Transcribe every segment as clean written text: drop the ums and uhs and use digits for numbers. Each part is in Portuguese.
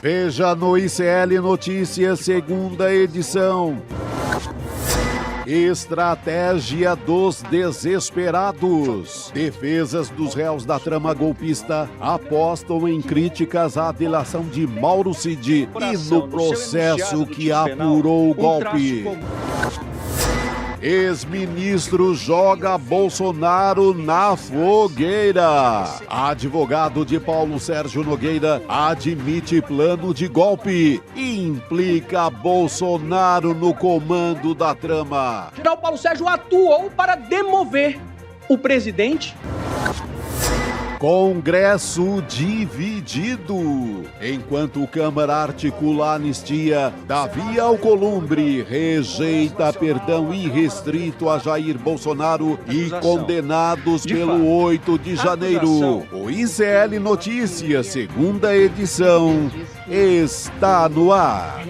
Veja no ICL Notícias, segunda edição. Estratégia dos desesperados. Defesas dos réus da trama golpista apostam em críticas à delação de Mauro Cid e no processo que apurou o golpe. Ex-ministro joga Bolsonaro na fogueira. Advogado de Paulo Sérgio Nogueira admite plano de golpe e implica Bolsonaro no comando da trama. O general Paulo Sérgio atuou para demover o presidente. Congresso dividido. Enquanto Câmara articula a anistia, Davi Alcolumbre rejeita perdão irrestrito a Jair Bolsonaro e condenados pelo 8 de janeiro. O ICL Notícias, segunda edição, está no ar.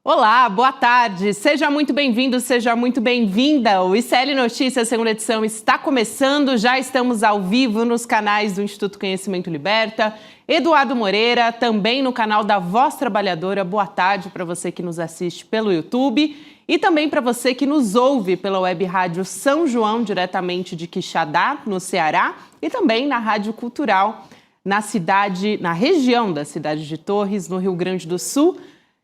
Olá, boa tarde. Seja muito bem-vindo, seja muito bem-vinda. O ICL Notícias, segunda edição, está começando. Já estamos ao vivo nos canais do Instituto Conhecimento Liberta. Eduardo Moreira, também no canal da Voz Trabalhadora. Boa tarde para você que nos assiste pelo YouTube e também para você que nos ouve pela web rádio São João, diretamente de Quixadá, no Ceará, e também na Rádio Cultural, na região da cidade de Torres, no Rio Grande do Sul.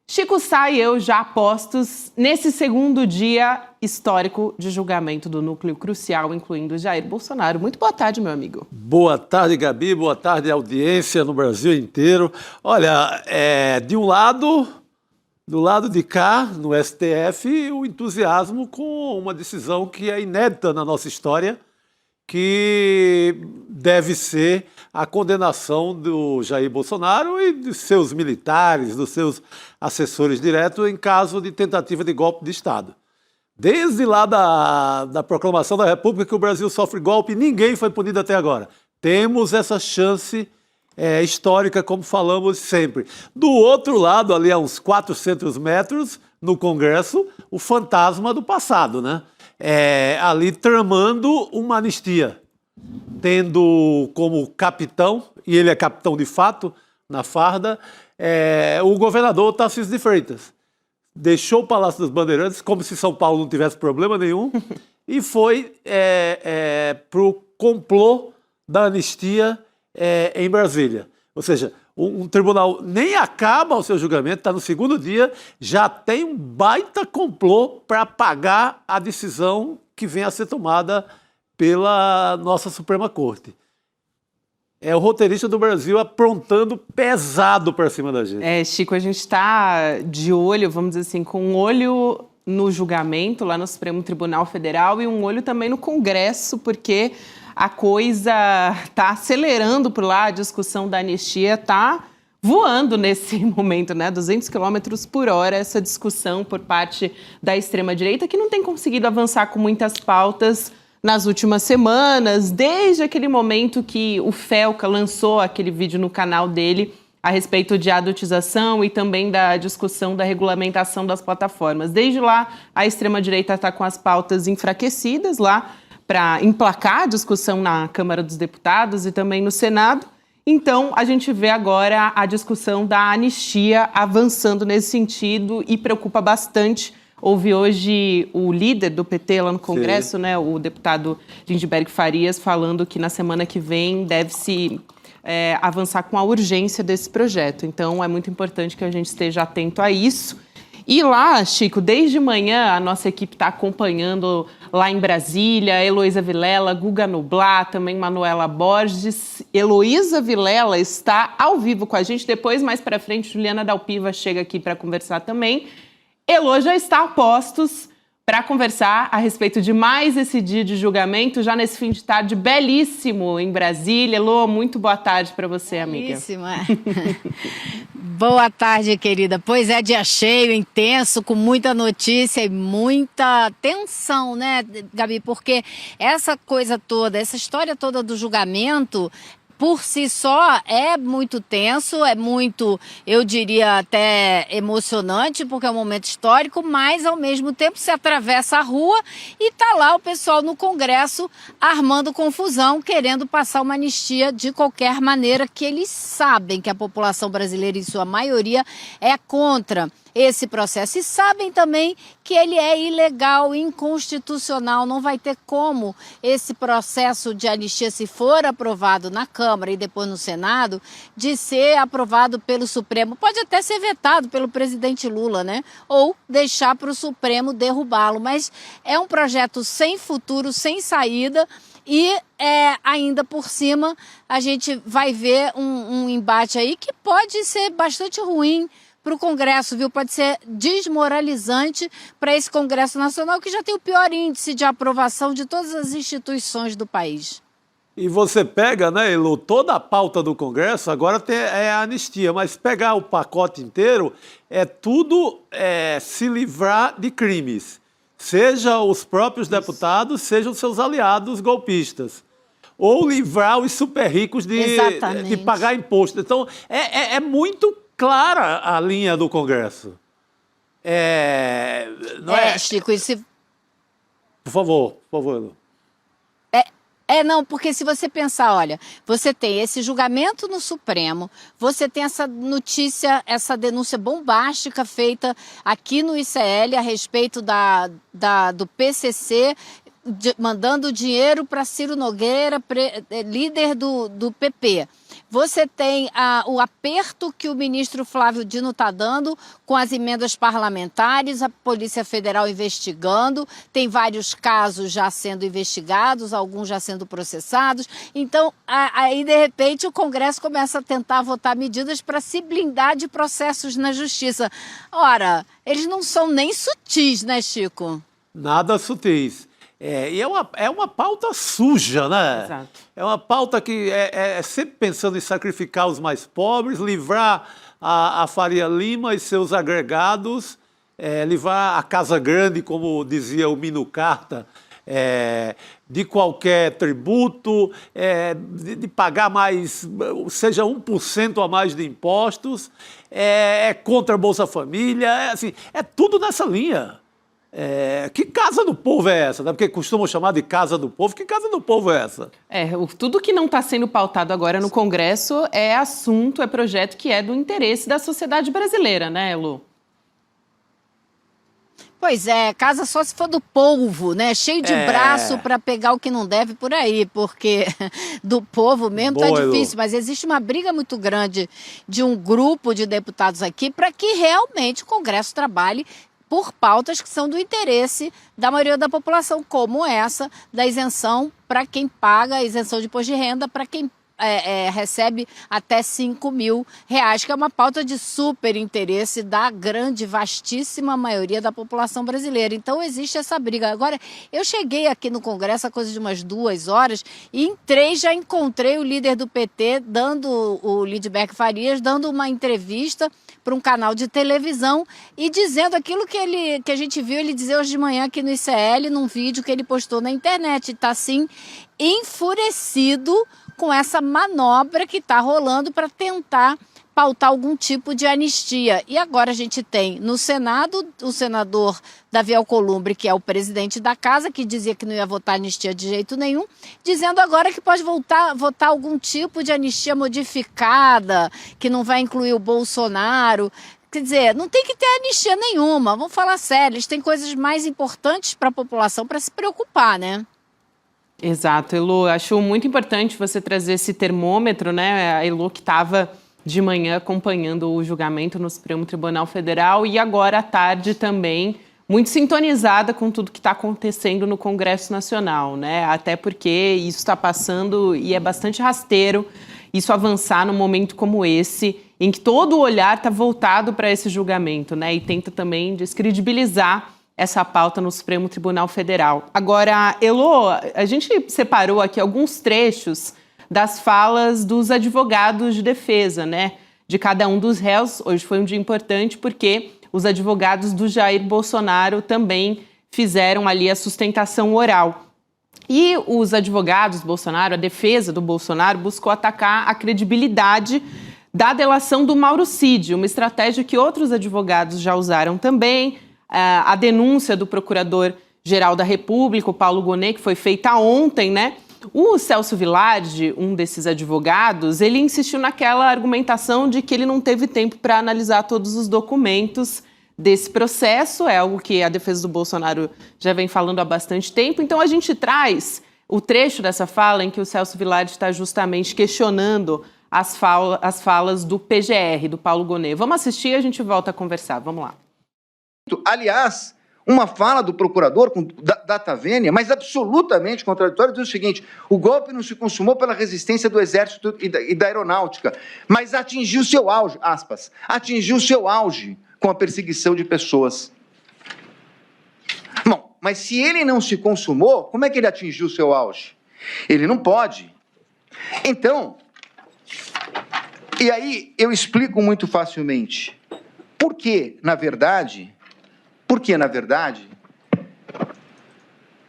Chico Sá e eu já postos nesse segundo dia histórico de julgamento do núcleo crucial, incluindo Jair Bolsonaro. Muito boa tarde, meu amigo. Boa tarde, Gabi. Boa tarde, audiência no Brasil inteiro. Olha, do lado de cá, no STF, o entusiasmo com uma decisão que é inédita na nossa história, que deve ser a condenação do Jair Bolsonaro e dos seus militares, dos seus assessores diretos em caso de tentativa de golpe de Estado. Desde lá da proclamação da República que o Brasil sofre golpe, ninguém foi punido até agora. Temos essa chance histórica, como falamos sempre. Do outro lado, ali a uns 400 metros, no Congresso, o fantasma do passado, né? Ali tramando uma anistia, tendo como capitão, e ele é capitão de fato, na farda, o governador Tarcísio de Freitas. Deixou o Palácio dos Bandeirantes, como se São Paulo não tivesse problema nenhum, e foi para o complô da anistia em Brasília. Ou seja, um tribunal nem acaba o seu julgamento, está no segundo dia, já tem um baita complô para apagar a decisão que vem a ser tomada pela nossa Suprema Corte. É o roteirista do Brasil aprontando pesado para cima da gente. Chico, a gente está de olho, vamos dizer assim, com um olho no julgamento lá no Supremo Tribunal Federal e um olho também no Congresso, porque a coisa está acelerando por lá, a discussão da anistia está voando nesse momento, né? 200 km por hora, essa discussão por parte da extrema-direita, que não tem conseguido avançar com muitas pautas nas últimas semanas, desde aquele momento que o Felca lançou aquele vídeo no canal dele a respeito de adultização e também da discussão da regulamentação das plataformas. Desde lá, a extrema-direita está com as pautas enfraquecidas lá para emplacar a discussão na Câmara dos Deputados e também no Senado. Então, a gente vê agora a discussão da anistia avançando nesse sentido e preocupa bastante. Houve hoje o líder do PT lá no Congresso, né, o deputado Lindeberg Farias, falando que na semana que vem deve-se avançar com a urgência desse projeto. Então, é muito importante que a gente esteja atento a isso. E lá, Chico, desde manhã a nossa equipe está acompanhando lá em Brasília, Heloísa Vilela, Guga Nublar, também Manuela Borges. Heloísa Vilela está ao vivo com a gente. Depois, mais para frente, Juliana Dalpiva chega aqui para conversar também. Elo já está a postos para conversar a respeito de mais esse dia de julgamento, já nesse fim de tarde belíssimo em Brasília. Elo, muito boa tarde para você, amiga. Belíssima. Boa tarde, querida. Pois é, dia cheio, intenso, com muita notícia e muita tensão, né, Gabi? Porque essa coisa toda, essa história toda do julgamento por si só é muito tenso, é muito, eu diria até emocionante, porque é um momento histórico, mas ao mesmo tempo se atravessa a rua e está lá o pessoal no Congresso armando confusão, querendo passar uma anistia de qualquer maneira, que eles sabem que a população brasileira, em sua maioria, é contra esse processo. E sabem também que ele é ilegal, inconstitucional, não vai ter como esse processo de anistia, se for aprovado na Câmara e depois no Senado, de ser aprovado pelo Supremo. Pode até ser vetado pelo presidente Lula, né? Ou deixar para o Supremo derrubá-lo. Mas é um projeto sem futuro, sem saída. E ainda por cima a gente vai ver um embate aí que pode ser bastante ruim para o Congresso, viu? Pode ser desmoralizante para esse Congresso Nacional, que já tem o pior índice de aprovação de todas as instituições do país. E você pega, né, Elo, toda a pauta do Congresso, agora é a anistia, mas pegar o pacote inteiro é tudo se livrar de crimes. Seja os próprios deputados, sejam seus aliados golpistas. Ou livrar os super ricos de pagar imposto. Então, é muito clara a linha do Congresso. Não é, Chico, isso... Por favor, Elo. Não, porque se você pensar, olha, você tem esse julgamento no Supremo, você tem essa notícia, essa denúncia bombástica feita aqui no ICL a respeito do PCC, mandando dinheiro para Ciro Nogueira, líder do PP. Você tem o aperto que o ministro Flávio Dino está dando com as emendas parlamentares, a Polícia Federal investigando, tem vários casos já sendo investigados, alguns já sendo processados. Então, aí, de repente, o Congresso começa a tentar votar medidas para se blindar de processos na Justiça. Ora, eles não são nem sutis, né, Chico? Nada sutis. E é uma pauta suja, né? Exato. É uma pauta que é sempre pensando em sacrificar os mais pobres, livrar a Faria Lima e seus agregados, livrar a Casa Grande, como dizia o Mino Carta, de qualquer tributo, de pagar mais, seja 1% a mais de impostos, contra a Bolsa Família, assim, é tudo nessa linha. Que casa do povo é essa? Né? Porque costumam chamar de casa do povo. Que casa do povo é essa? Tudo que não está sendo pautado agora no Congresso é assunto, é projeto que é do interesse da sociedade brasileira, né, Lu? Pois é, casa só se for do povo, né? Cheio de braço para pegar o que não deve por aí, porque do povo mesmo tá difícil. Mas existe uma briga muito grande de um grupo de deputados aqui para que realmente o Congresso trabalhe por pautas que são do interesse da maioria da população, como essa da isenção para quem paga, a isenção de imposto de renda para quem recebe até R$5 mil, que é uma pauta de super interesse da grande, vastíssima maioria da população brasileira. Então existe essa briga. Agora, eu cheguei aqui no Congresso há coisa de umas 2 horas e entrei, já encontrei o líder do PT, o Lindbergh Farias, dando uma entrevista para um canal de televisão e dizendo aquilo que a gente viu ele dizer hoje de manhã aqui no ICL, num vídeo que ele postou na internet. Está, assim, enfurecido com essa manobra que está rolando para tentar pautar algum tipo de anistia. E agora a gente tem no Senado o senador Davi Alcolumbre, que é o presidente da casa, que dizia que não ia votar anistia de jeito nenhum, dizendo agora que pode votar algum tipo de anistia modificada, que não vai incluir o Bolsonaro. Quer dizer, não tem que ter anistia nenhuma, vamos falar sério, eles têm coisas mais importantes para a população para se preocupar, né? Exato, Elo, acho muito importante você trazer esse termômetro, né? A Elo que estava de manhã acompanhando o julgamento no Supremo Tribunal Federal e agora à tarde também muito sintonizada com tudo que está acontecendo no Congresso Nacional, né? Até porque isso está passando e é bastante rasteiro isso avançar num momento como esse, em que todo o olhar está voltado para esse julgamento, né? E tenta também descredibilizar essa pauta no Supremo Tribunal Federal. Agora, Elo, a gente separou aqui alguns trechos das falas dos advogados de defesa, né, de cada um dos réus. Hoje foi um dia importante porque os advogados do Jair Bolsonaro também fizeram ali a sustentação oral. E os advogados do Bolsonaro, a defesa do Bolsonaro, buscou atacar a credibilidade da delação do Mauro Cid, uma estratégia que outros advogados já usaram também. A denúncia do Procurador-Geral da República, o Paulo Gonet, que foi feita ontem, né? O Celso Villardi, um desses advogados, ele insistiu naquela argumentação de que ele não teve tempo para analisar todos os documentos desse processo. É algo que a defesa do Bolsonaro já vem falando há bastante tempo. Então, a gente traz o trecho dessa fala em que o Celso Villardi está justamente questionando as falas do PGR, do Paulo Gonet. Vamos assistir e a gente volta a conversar. Vamos lá. Aliás, uma fala do procurador com data vênia, mas absolutamente contraditória, diz o seguinte: o golpe não se consumou pela resistência do Exército e da Aeronáutica, mas atingiu seu auge, aspas, atingiu seu auge com a perseguição de pessoas. Bom, mas se ele não se consumou, como é que ele atingiu seu auge? Ele não pode. Então, e aí eu explico muito facilmente. Porque, na verdade, o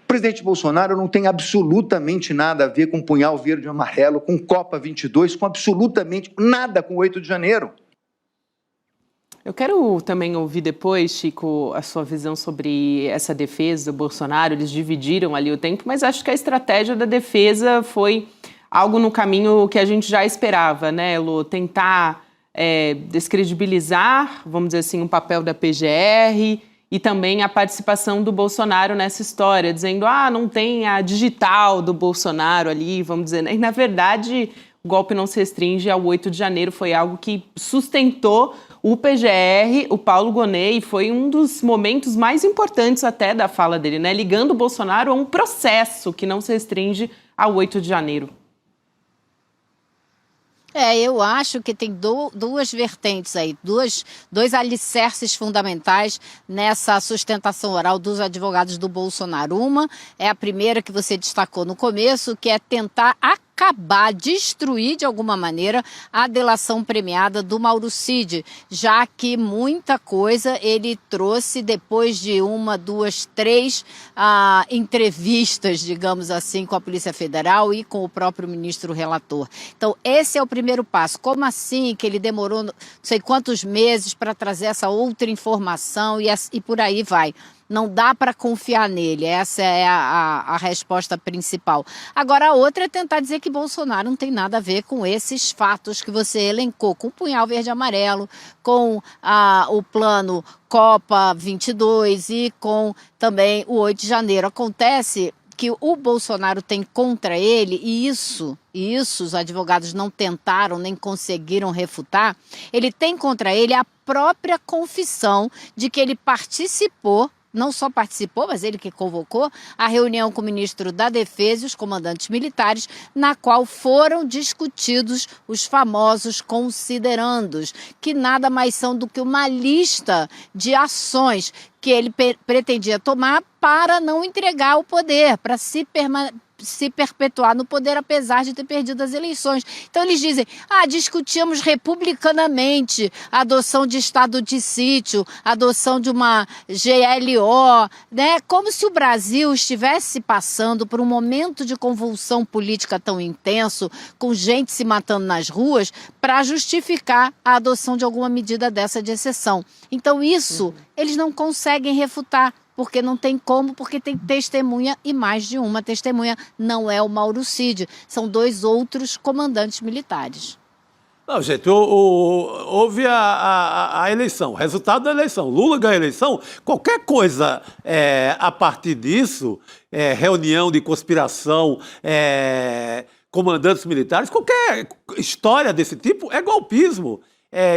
presidente Bolsonaro não tem absolutamente nada a ver com punhal verde e amarelo, com Copa 22, com absolutamente nada com o 8 de janeiro. Eu quero também ouvir depois, Chico, a sua visão sobre essa defesa do Bolsonaro. Eles dividiram ali o tempo, mas acho que a estratégia da defesa foi algo no caminho que a gente já esperava, né, Lu? Tentar descredibilizar, vamos dizer assim, o papel da PGR e também a participação do Bolsonaro nessa história, dizendo, não tem a digital do Bolsonaro ali, vamos dizer. E, na verdade, o golpe não se restringe ao 8 de janeiro, foi algo que sustentou o PGR, o Paulo Gonet, e foi um dos momentos mais importantes até da fala dele, né? Ligando o Bolsonaro a um processo que não se restringe ao 8 de janeiro. Eu acho que tem duas vertentes aí, dois alicerces fundamentais nessa sustentação oral dos advogados do Bolsonaro. Uma é a primeira que você destacou no começo, que é tentar destruir de alguma maneira a delação premiada do Mauro Cid, já que muita coisa ele trouxe depois de 1, 2, 3 entrevistas, digamos assim, com a Polícia Federal e com o próprio ministro relator. Então, esse é o primeiro passo. Como assim que ele demorou não sei quantos meses para trazer essa outra informação e por aí vai? Não dá para confiar nele, essa é a resposta principal. Agora, a outra é tentar dizer que Bolsonaro não tem nada a ver com esses fatos que você elencou, com o punhal verde e amarelo, com o plano Copa 22 e com também o 8 de janeiro. Acontece que o Bolsonaro tem contra ele, e isso os advogados não tentaram nem conseguiram refutar, ele tem contra ele a própria confissão de que ele participou, não só participou, mas ele que convocou a reunião com o ministro da Defesa e os comandantes militares, na qual foram discutidos os famosos considerandos, que nada mais são do que uma lista de ações que ele pretendia tomar para não entregar o poder, para se perpetuar no poder, apesar de ter perdido as eleições. Então eles dizem, discutimos republicanamente a adoção de estado de sítio, a adoção de uma GLO, né? Como se o Brasil estivesse passando por um momento de convulsão política tão intenso, com gente se matando nas ruas, para justificar a adoção de alguma medida dessa de exceção. Então isso eles não conseguem refutar, porque não tem como, porque tem testemunha e mais de uma testemunha. Não é o Mauro Cid, são 2 outros comandantes militares. Não, gente, houve a eleição, o resultado da eleição. Lula ganha a eleição, qualquer coisa a partir disso, reunião de conspiração, comandantes militares, qualquer história desse tipo é golpismo.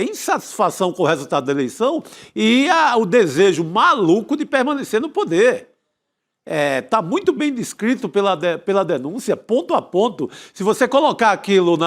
Insatisfação com o resultado da eleição e o desejo maluco de permanecer no poder. Está muito bem descrito pela denúncia, ponto a ponto. Se você colocar aquilo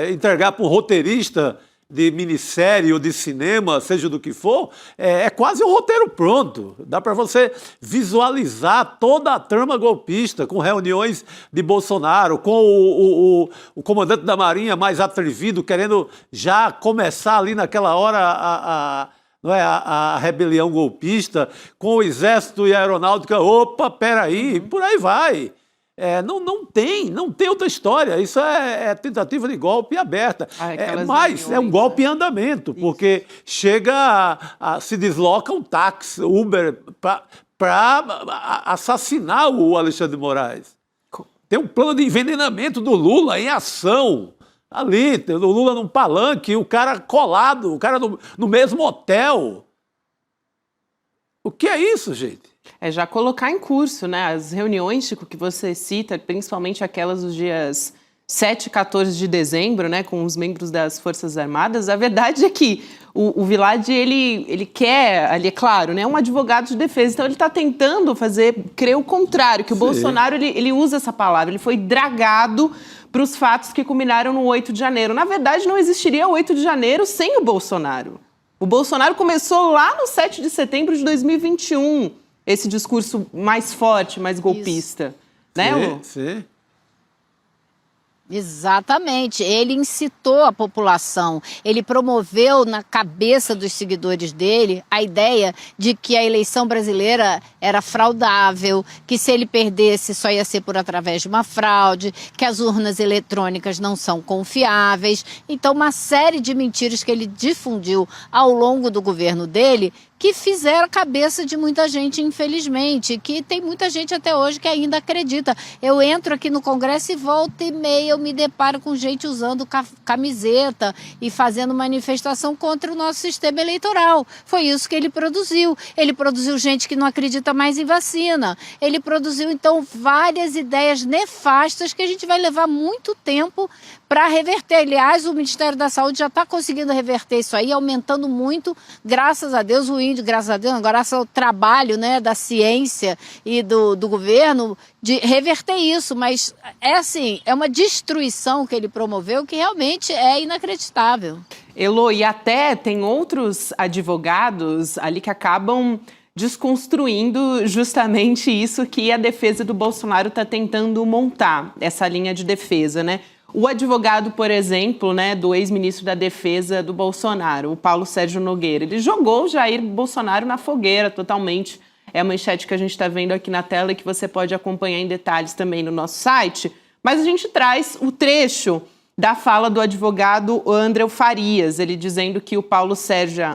entregar para um roteirista de minissérie ou de cinema, seja do que for, é quase um roteiro pronto. Dá para você visualizar toda a trama golpista, com reuniões de Bolsonaro, com o comandante da Marinha mais atrevido, querendo já começar ali naquela hora não é, a rebelião golpista com o exército e a aeronáutica. Opa, peraí, por aí vai. Não tem outra história. Isso é tentativa de golpe aberta. Mas é um golpe em andamento, porque se desloca um táxi, Uber, para assassinar o Alexandre de Moraes. Tem um plano de envenenamento do Lula em ação. Ali, o Lula num palanque, o cara colado, o cara no mesmo hotel. O que é isso, gente? É já colocar em curso, né? As reuniões, Chico, que você cita, principalmente aquelas dos dias 7 e 14 de dezembro, né, com os membros das Forças Armadas, a verdade é que o Vilad, ele quer, ali é claro, né, um advogado de defesa, então ele está tentando crer o contrário, que o Bolsonaro, ele usa essa palavra, ele foi dragado para os fatos que culminaram no 8 de janeiro. Na verdade, não existiria 8 de janeiro sem o Bolsonaro. O Bolsonaro começou lá no 7 de setembro de 2021, esse discurso mais forte, mais golpista. Isso. Né, Lu? Sim. Exatamente, ele incitou a população, ele promoveu na cabeça dos seguidores dele a ideia de que a eleição brasileira era fraudável, que se ele perdesse só ia ser por através de uma fraude, que as urnas eletrônicas não são confiáveis. Então, uma série de mentiras que ele difundiu ao longo do governo dele, que fizeram a cabeça de muita gente, infelizmente, que tem muita gente até hoje que ainda acredita. Eu entro aqui no Congresso e volta e meia eu me deparo com gente usando camiseta e fazendo manifestação contra o nosso sistema eleitoral. Foi isso que ele produziu. Ele produziu gente que não acredita mais em vacina. Ele produziu, então, várias ideias nefastas que a gente vai levar muito tempo para reverter. Aliás, o Ministério da Saúde já está conseguindo reverter isso aí, aumentando muito, graças a Deus, o índice, graças a Deus, graças ao trabalho, né, da ciência e do governo de reverter isso. Mas é uma destruição que ele promoveu que realmente é inacreditável. Elo, e até tem outros advogados ali que acabam desconstruindo justamente isso que a defesa do Bolsonaro está tentando montar, essa linha de defesa, né? O advogado, por exemplo, né, do ex-ministro da Defesa do Bolsonaro, o Paulo Sérgio Nogueira, ele jogou o Jair Bolsonaro na fogueira totalmente. É a manchete que a gente está vendo aqui na tela e que você pode acompanhar em detalhes também no nosso site. Mas a gente traz o trecho da fala do advogado André Farias, ele dizendo que o Paulo Sérgio,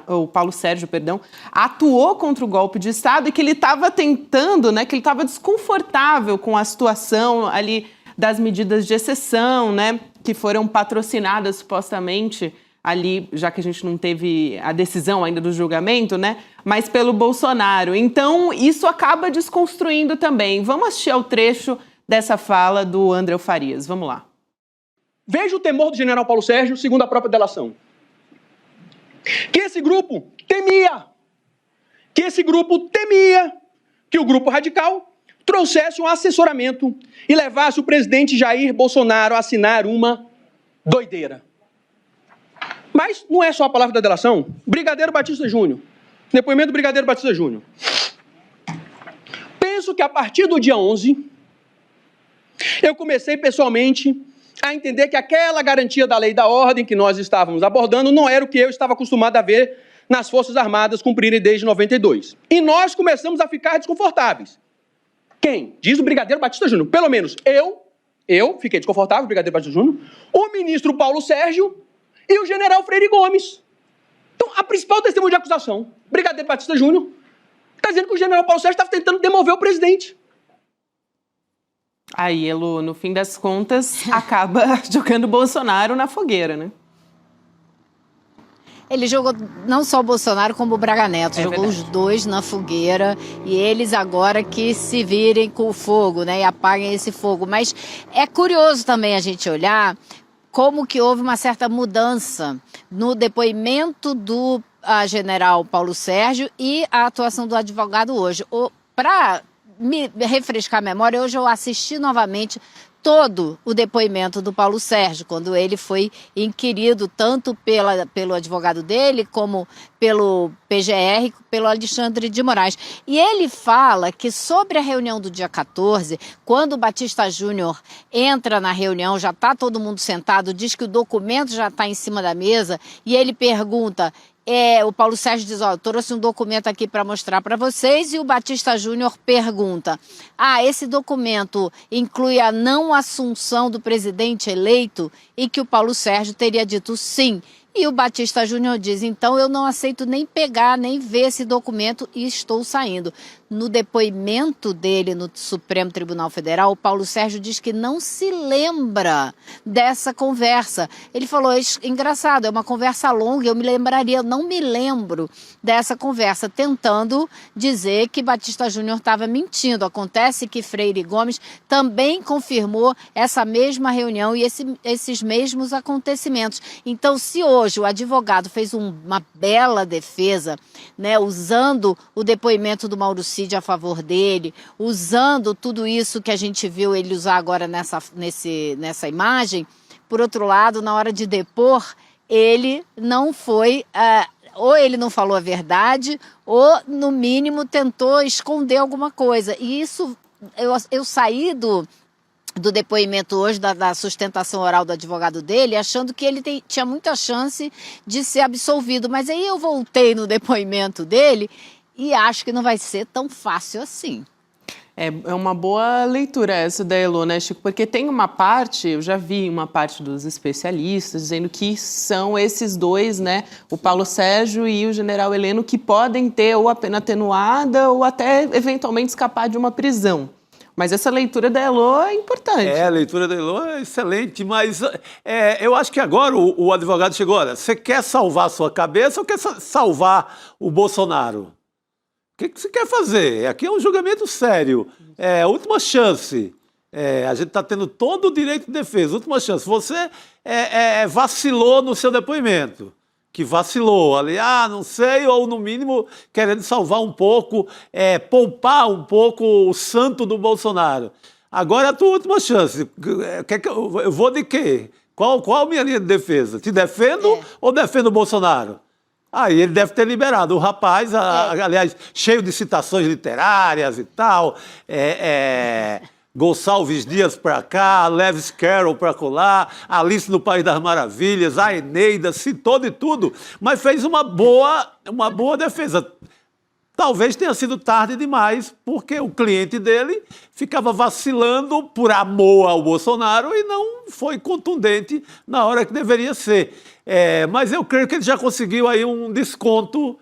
atuou contra o golpe de Estado e que ele estava tentando, né, que ele estava desconfortável com a situação ali das medidas de exceção, né, que foram patrocinadas supostamente ali, já que a gente não teve a decisão ainda do julgamento, né, mas pelo Bolsonaro. Então, isso acaba desconstruindo também. Vamos assistir ao trecho dessa fala do André Farias. Vamos lá. Veja o temor do general Paulo Sérgio, segundo a própria delação. Que esse grupo temia que o grupo radical trouxesse um assessoramento e levasse o presidente Jair Bolsonaro a assinar uma doideira. Mas não é só a palavra da delação. Brigadeiro Batista Júnior. Depoimento do Brigadeiro Batista Júnior. Penso que a partir do dia 11, eu comecei pessoalmente a entender que aquela garantia da lei e da ordem que nós estávamos abordando não era o que eu estava acostumado a ver nas Forças Armadas cumprirem desde 92. E nós começamos a ficar desconfortáveis. Quem? Diz o Brigadeiro Batista Júnior. Pelo menos eu fiquei desconfortável, o Brigadeiro Batista Júnior, o ministro Paulo Sérgio e o general Freire Gomes. Então, a principal testemunha de acusação, Brigadeiro Batista Júnior, está dizendo que o general Paulo Sérgio estava tentando demover o presidente. Aí, Elo, no fim das contas, acaba jogando o Bolsonaro na fogueira, né? Ele jogou não só o Bolsonaro, como o Braga Neto. Jogou verdade. Os dois na fogueira e eles agora que se virem com o fogo, né? E apaguem esse fogo. Mas é curioso também a gente olhar como que houve uma certa mudança no depoimento do general Paulo Sérgio e a atuação do advogado hoje. Para me refrescar a memória, hoje eu assisti novamente todo o depoimento do Paulo Sérgio, quando ele foi inquirido tanto pelo advogado dele, como pelo PGR, pelo Alexandre de Moraes. E ele fala que sobre a reunião do dia 14, quando o Batista Júnior entra na reunião, já está todo mundo sentado, diz que o documento já está em cima da mesa, e ele pergunta: o Paulo Sérgio diz, ó, eu trouxe um documento aqui para mostrar para vocês, e o Batista Júnior pergunta, esse documento inclui a não assunção do presidente eleito, e que o Paulo Sérgio teria dito sim. E o Batista Júnior diz, então eu não aceito nem pegar, nem ver esse documento e estou saindo. No depoimento dele no Supremo Tribunal Federal, o Paulo Sérgio diz que não se lembra dessa conversa. Ele falou, engraçado, é uma conversa longa, eu não me lembro dessa conversa, tentando dizer que Batista Júnior estava mentindo. Acontece que Freire Gomes também confirmou essa mesma reunião e esses mesmos acontecimentos. Então, se hoje o advogado fez uma bela defesa, né, usando o depoimento do Mauro Cid a favor dele, usando tudo isso que a gente viu ele usar agora nessa imagem, por outro lado, na hora de depor, ele não foi, ou ele não falou a verdade, ou no mínimo tentou esconder alguma coisa. E isso, eu saí do depoimento hoje, da sustentação oral do advogado dele, achando que ele tinha muita chance de ser absolvido. Mas aí eu voltei no depoimento dele e acho que não vai ser tão fácil assim. É uma boa leitura essa da Elô, né, Chico? Porque tem uma parte, eu já vi uma parte dos especialistas dizendo que são esses dois, né, o Paulo Sérgio e o general Heleno, que podem ter ou a pena atenuada ou até eventualmente escapar de uma prisão. Mas essa leitura da Elô é importante. A leitura da Elô é excelente, mas eu acho que agora o advogado chegou, olha, você quer salvar a sua cabeça ou quer salvar o Bolsonaro? O que você quer fazer? Aqui é um julgamento sério, última chance. A gente está tendo todo o direito de defesa, última chance. Você vacilou no seu depoimento. Que vacilou ali, não sei, ou no mínimo querendo salvar um pouco, poupar um pouco o santo do Bolsonaro. Agora é a tua última chance. Eu vou de quê? Qual a minha linha de defesa? Te defendo ou defendo o Bolsonaro? Aí ele deve ter liberado. O rapaz, aliás, cheio de citações literárias e tal, Gonçalves Dias para cá, Lewis Carroll para colar, Alice no País das Maravilhas, a Eneida, citou de tudo, mas fez uma boa defesa. Talvez tenha sido tarde demais, porque o cliente dele ficava vacilando por amor ao Bolsonaro e não foi contundente na hora que deveria ser. Mas eu creio que ele já conseguiu aí um desconto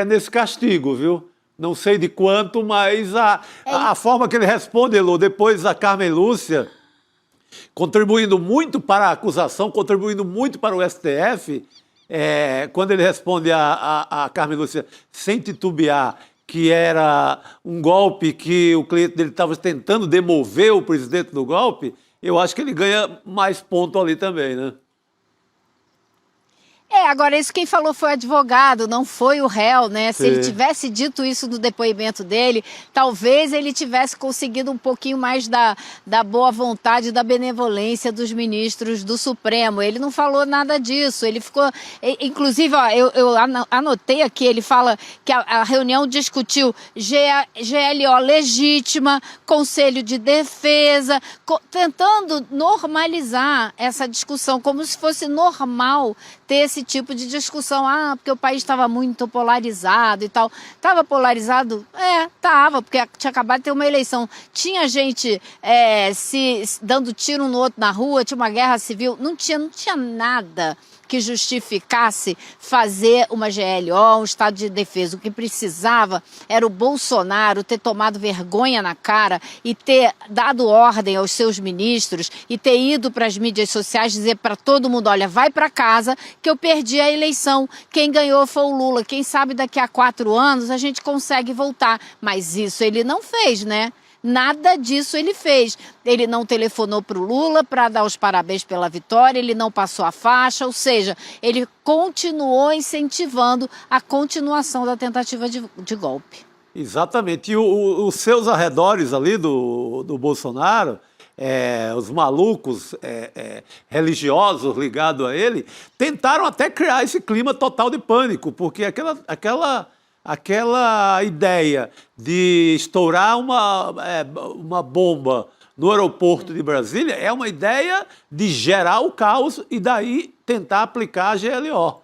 nesse castigo, viu? Não sei de quanto, mas a forma que ele responde, Elô, depois a Carmen Lúcia, contribuindo muito para a acusação, contribuindo muito para o STF, quando ele responde a Carmen Lúcia sem titubear, que era um golpe que o cliente dele estava tentando demover o presidente do golpe, eu acho que ele ganha mais ponto ali também, né? Agora isso quem falou foi o advogado, não foi o réu, né? Se ele tivesse dito isso no depoimento dele, talvez ele tivesse conseguido um pouquinho mais da boa vontade, da benevolência dos ministros do Supremo. Ele não falou nada disso, ele ficou... Inclusive, ó, eu anotei aqui, ele fala que a reunião discutiu GLO legítima, Conselho de Defesa, tentando normalizar essa discussão, como se fosse normal ter esse tipo de discussão, porque o país estava muito polarizado e tal. Estava polarizado? Estava, porque tinha acabado de ter uma eleição. Tinha gente se dando tiro um no outro na rua, tinha uma guerra civil, não tinha nada que justificasse fazer uma GLO, um estado de defesa. O que precisava era o Bolsonaro ter tomado vergonha na cara e ter dado ordem aos seus ministros e ter ido para as mídias sociais dizer para todo mundo, olha, vai para casa que eu perdi a eleição, quem ganhou foi o Lula, quem sabe daqui a 4 anos a gente consegue voltar. Mas isso ele não fez, né? Nada disso ele fez. Ele não telefonou para o Lula para dar os parabéns pela vitória, ele não passou a faixa, ou seja, ele continuou incentivando a continuação da tentativa de golpe. Exatamente. E os seus arredores ali do Bolsonaro, os malucos religiosos ligados a ele, tentaram até criar esse clima total de pânico, porque aquela ideia de estourar uma bomba no aeroporto de Brasília é uma ideia de gerar o caos e daí tentar aplicar a GLO.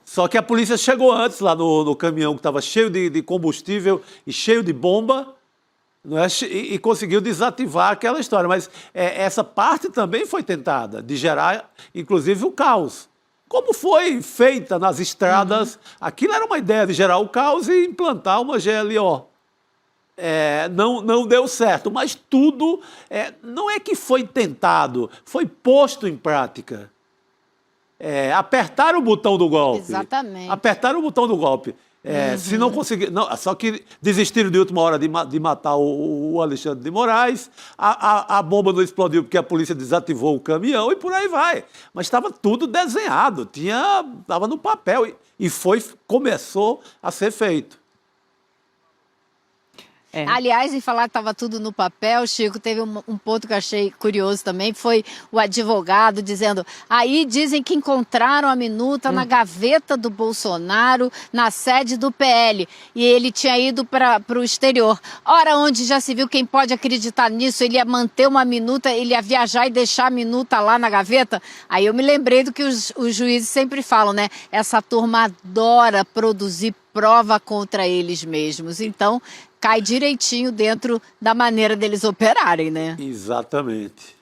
Só que a polícia chegou antes lá no caminhão que estava cheio de combustível e cheio de bomba, não é? E conseguiu desativar aquela história. Mas essa parte também foi tentada, de gerar, inclusive, o caos. Como foi feita nas estradas, aquilo era uma ideia de gerar o caos e implantar uma GLO. Não deu certo, mas tudo não é que foi tentado, foi posto em prática. Apertaram o botão do golpe. Exatamente. Apertaram o botão do golpe. Se não conseguir. Só que desistiram de última hora de matar o Alexandre de Moraes, a bomba não explodiu porque a polícia desativou o caminhão e por aí vai. Mas estava tudo desenhado, estava no papel e começou a ser feito. Aliás, em falar que estava tudo no papel, Chico, teve um ponto que eu achei curioso também, foi o advogado dizendo, aí dizem que encontraram a minuta na gaveta do Bolsonaro, na sede do PL, e ele tinha ido para o exterior. Ora, onde já se viu, quem pode acreditar nisso, ele ia manter uma minuta, ele ia viajar e deixar a minuta lá na gaveta? Aí eu me lembrei do que os juízes sempre falam, né? Essa turma adora produzir prova contra eles mesmos, então cai direitinho dentro da maneira deles operarem, né? Exatamente.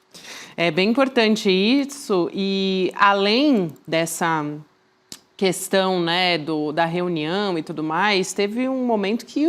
É bem importante isso, e além dessa questão, né, da reunião e tudo mais, teve um momento que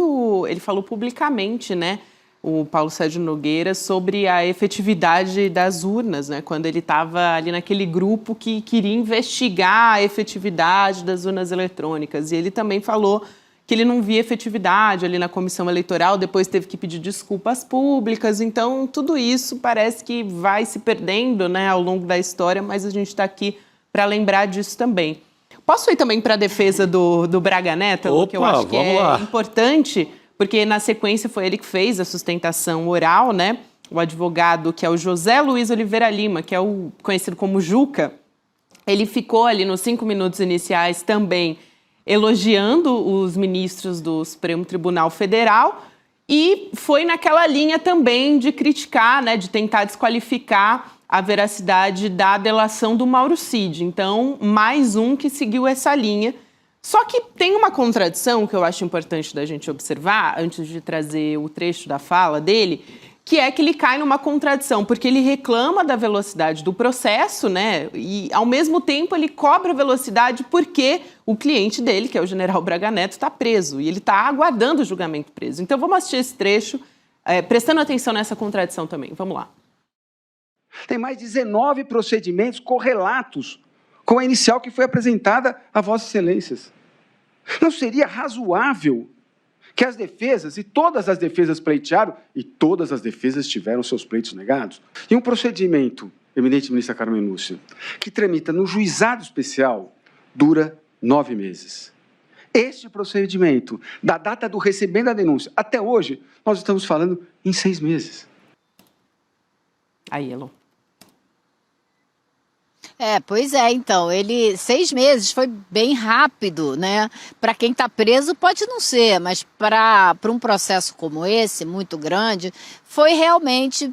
ele falou publicamente, né, o Paulo Sérgio Nogueira, sobre a efetividade das urnas, né, quando ele estava ali naquele grupo que queria investigar a efetividade das urnas eletrônicas, e ele também falou que ele não via efetividade ali na comissão eleitoral, depois teve que pedir desculpas públicas, então tudo isso parece que vai se perdendo, né, ao longo da história, mas a gente está aqui para lembrar disso também. Posso ir também para a defesa do Braga Neto, que eu acho que importante, porque na sequência foi ele que fez a sustentação oral, né, o advogado que é o José Luiz Oliveira Lima, que é o conhecido como Juca, ele ficou ali nos 5 minutos iniciais também elogiando os ministros do Supremo Tribunal Federal e foi naquela linha também de criticar, né, de tentar desqualificar a veracidade da delação do Mauro Cid. Então, mais um que seguiu essa linha. Só que tem uma contradição que eu acho importante da gente observar, antes de trazer o trecho da fala dele, que é que ele cai numa contradição, porque ele reclama da velocidade do processo, né? E, ao mesmo tempo, ele cobra velocidade porque o cliente dele, que é o general Braga Neto, está preso. E ele está aguardando o julgamento preso. Então, vamos assistir esse trecho, prestando atenção nessa contradição também. Vamos lá. Tem mais 19 procedimentos correlatos com a inicial que foi apresentada a Vossas Excelências. Não seria razoável que as defesas, e todas as defesas pleitearam, e todas as defesas tiveram seus pleitos negados? E um procedimento, eminente ministra Carmen Lúcia, que tramita no juizado especial, dura 9 meses. Este procedimento, da data do recebimento da denúncia até hoje, nós estamos falando em 6 meses. Aí, Elon. Pois é, então, 6 meses foi bem rápido, né? Para quem está preso pode não ser, mas para um processo como esse, muito grande, foi realmente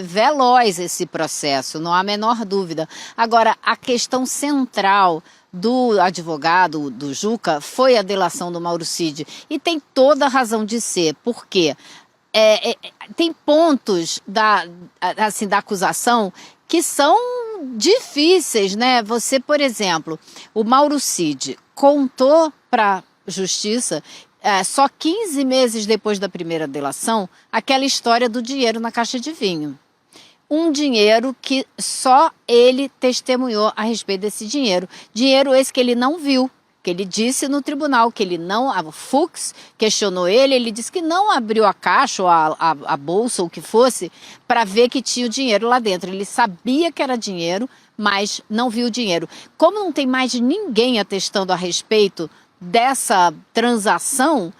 veloz esse processo, não há a menor dúvida. Agora, a questão central do advogado, do Juca, foi a delação do Mauro Cid, e tem toda a razão de ser, por quê? Tem pontos da acusação que são difíceis, né? Você, por exemplo, o Mauro Cid contou para a Justiça, só 15 meses depois da primeira delação, aquela história do dinheiro na caixa de vinho. Um dinheiro que só ele testemunhou a respeito desse dinheiro. Dinheiro esse que ele não viu, que ele disse no tribunal, que ele não... A Fux questionou ele disse que não abriu a caixa ou a bolsa ou o que fosse para ver que tinha o dinheiro lá dentro. Ele sabia que era dinheiro, mas não viu o dinheiro. Como não tem mais ninguém atestando a respeito dessa transação,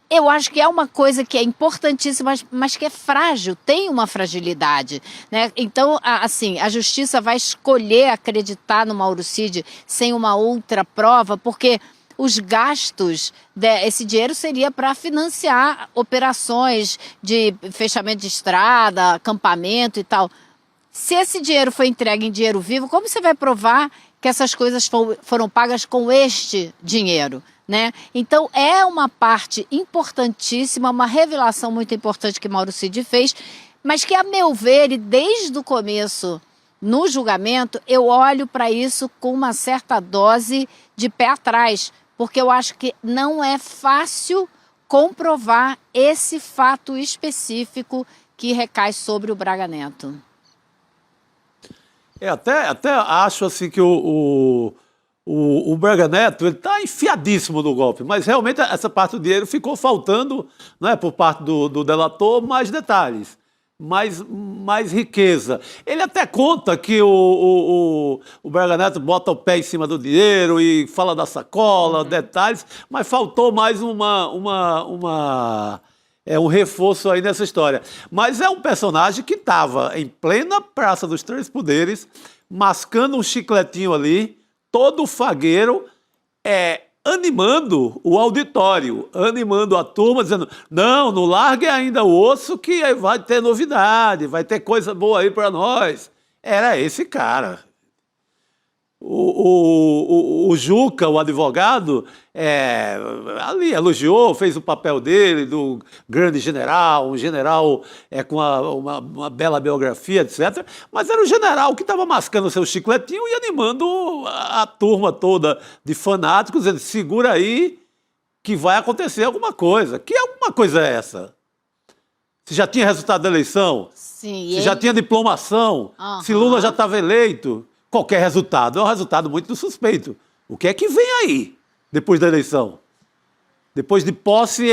eu acho que é uma coisa que é importantíssima, mas que é frágil, tem uma fragilidade, né? Então, assim, a Justiça vai escolher acreditar no Mauro Cid sem uma outra prova, porque os gastos, esse dinheiro seria para financiar operações de fechamento de estrada, acampamento e tal. Se esse dinheiro foi entregue em dinheiro vivo, como você vai provar que essas coisas foram pagas com este dinheiro, né? Então, é uma parte importantíssima, uma revelação muito importante que Mauro Cid fez, mas que, a meu ver, e desde o começo, no julgamento, eu olho para isso com uma certa dose de pé atrás, porque eu acho que não é fácil comprovar esse fato específico que recai sobre o Braga Neto. Até acho assim que o Braga Neto está enfiadíssimo no golpe, mas realmente essa parte do dinheiro ficou faltando, né, por parte do delator, mais detalhes, mais riqueza. Ele até conta que o Braga Neto bota o pé em cima do dinheiro e fala da sacola, detalhes, mas faltou mais um reforço aí nessa história. Mas é um personagem que estava em plena Praça dos Três Poderes, mascando um chicletinho ali, todo fagueiro, animando o auditório, animando a turma, dizendo, não largue ainda o osso que vai ter novidade, vai ter coisa boa aí para nós. Era esse cara. O Juca, o advogado, ali elogiou, fez o papel dele, do grande general, um general com uma bela biografia, etc. Mas era um general que estava mascando seu chicletinho e animando a turma toda de fanáticos, dizendo, segura aí que vai acontecer alguma coisa. Que alguma coisa é essa? Se já tinha resultado da eleição? Sim, se já tinha diplomação? Se Lula já estava eleito? Qualquer resultado é um resultado muito suspeito. O que é que vem aí, depois da eleição? Depois de posse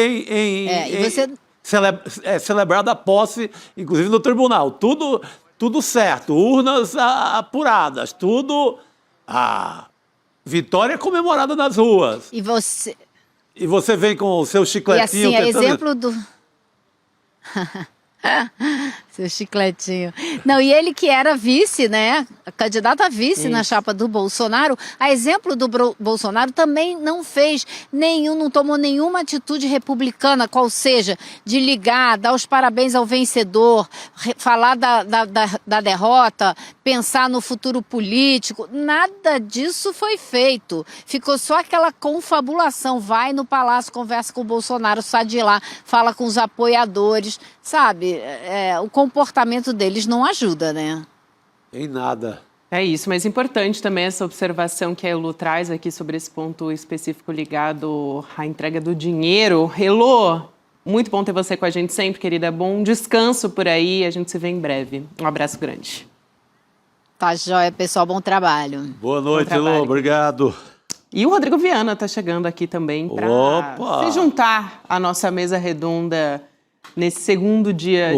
celebrada a posse, inclusive no tribunal. Tudo certo, urnas apuradas, tudo... vitória comemorada nas ruas. E você vem com o seu chicletinho... E assim, exemplo do... Seu chicletinho. Não, e ele que era vice, né? Candidato a vice na chapa do Bolsonaro, a exemplo do Bolsonaro também não tomou nenhuma atitude republicana, qual seja, de ligar, dar os parabéns ao vencedor, falar da derrota, pensar no futuro político. Nada disso foi feito. Ficou só aquela confabulação. Vai no palácio, conversa com o Bolsonaro, sai de lá, fala com os apoiadores, sabe? O comportamento deles não ajuda, né? Em nada. É isso, mas importante também essa observação que a Elu traz aqui sobre esse ponto específico ligado à entrega do dinheiro. Elu, muito bom ter você com a gente sempre, querida. Bom descanso por aí, a gente se vê em breve. Um abraço grande. Tá joia, pessoal, bom trabalho. Boa noite, Elu, obrigado. E o Rodrigo Viana está chegando aqui também para se juntar à nossa mesa redonda nesse segundo dia.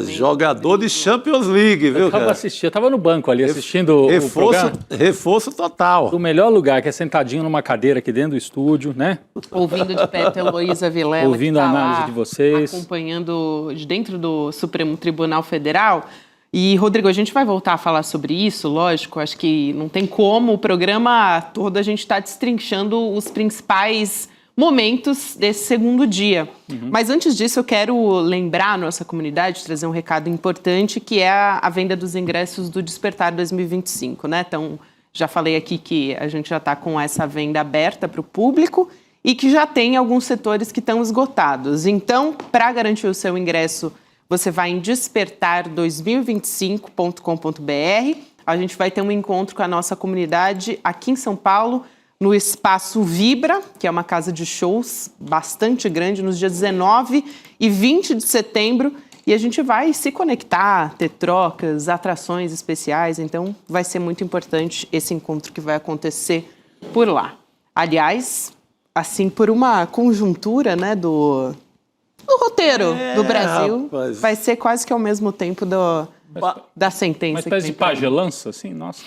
Jogador de Champions League, viu, cara? Eu tava no banco ali assistindo o programa. Reforço total. O melhor lugar, que é sentadinho numa cadeira aqui dentro do estúdio, né? Ouvindo de perto a Heloísa Vilela, ouvindo a análise de vocês. Acompanhando de dentro do Supremo Tribunal Federal. E, Rodrigo, a gente vai voltar a falar sobre isso, lógico. Acho que não tem como. O programa todo a gente está destrinchando os principais momentos desse segundo dia. Mas antes disso, eu quero lembrar a nossa comunidade, trazer um recado importante, que é a venda dos ingressos do Despertar 2025, né? Então, já falei aqui que a gente já está com essa venda aberta para o público e que já tem alguns setores que estão esgotados. Então, para garantir o seu ingresso, você vai em despertar2025.com.br. A gente vai ter um encontro com a nossa comunidade aqui em São Paulo, no Espaço Vibra, que é uma casa de shows bastante grande, nos dias 19 e 20 de setembro. E a gente vai se conectar, ter trocas, atrações especiais. Então, vai ser muito importante esse encontro que vai acontecer por lá. Aliás, assim, por uma conjuntura, né, do roteiro do Brasil, rapaz, vai ser quase que ao mesmo tempo da sentença. Uma espécie de pagelança, assim, nossa.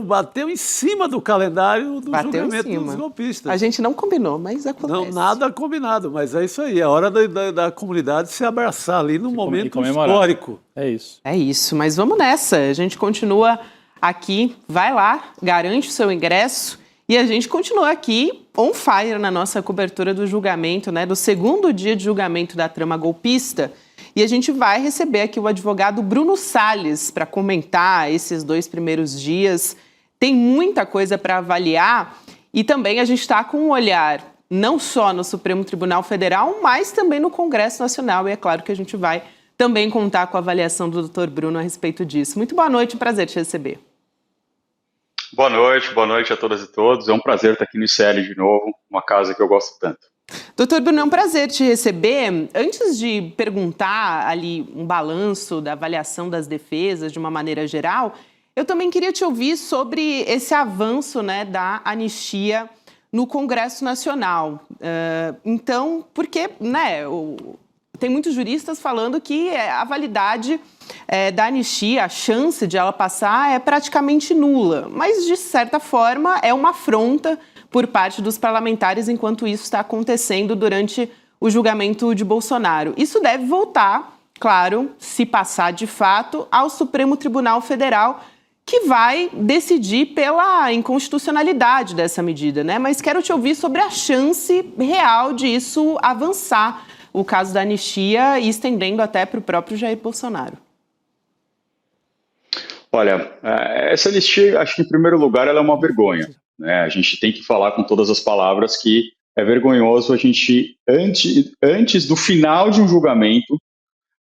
Bateu em cima do calendário do julgamento dos golpistas. A gente não combinou, mas acontece. Não, nada combinado, mas é isso aí. É hora da comunidade se abraçar ali num momento histórico. É isso. É isso, mas vamos nessa. A gente continua aqui, vai lá, garante o seu ingresso e a gente continua aqui on fire na nossa cobertura do julgamento, né, do segundo dia de julgamento da trama golpista. E a gente vai receber aqui o advogado Bruno Salles para comentar esses 2 primeiros dias. tem muita coisa para avaliar e também a gente está com um olhar não só no Supremo Tribunal Federal, mas também no Congresso Nacional. E é claro que a gente vai também contar com a avaliação do Dr. Bruno a respeito disso. Muito boa noite, prazer te receber. Boa noite a todas e todos. É um prazer estar aqui no ICL de novo, uma casa que eu gosto tanto. Doutor Bruno, é um prazer te receber. Antes de perguntar ali um balanço da avaliação das defesas de uma maneira geral, eu também queria te ouvir sobre esse avanço, né, da anistia no Congresso Nacional. Então, porque, né, tem muitos juristas falando que a validade da anistia, a chance de ela passar é praticamente nula, mas de certa forma é uma afronta por parte dos parlamentares enquanto isso está acontecendo durante o julgamento de Bolsonaro. Isso deve voltar, claro, se passar de fato, ao Supremo Tribunal Federal, que vai decidir pela inconstitucionalidade dessa medida, né? Mas quero te ouvir sobre a chance real de isso avançar, o caso da anistia, e estendendo até para o próprio Jair Bolsonaro. Olha, essa anistia, acho que em primeiro lugar ela é uma vergonha, né? A gente tem que falar com todas as palavras que é vergonhoso a gente, antes do final de um julgamento,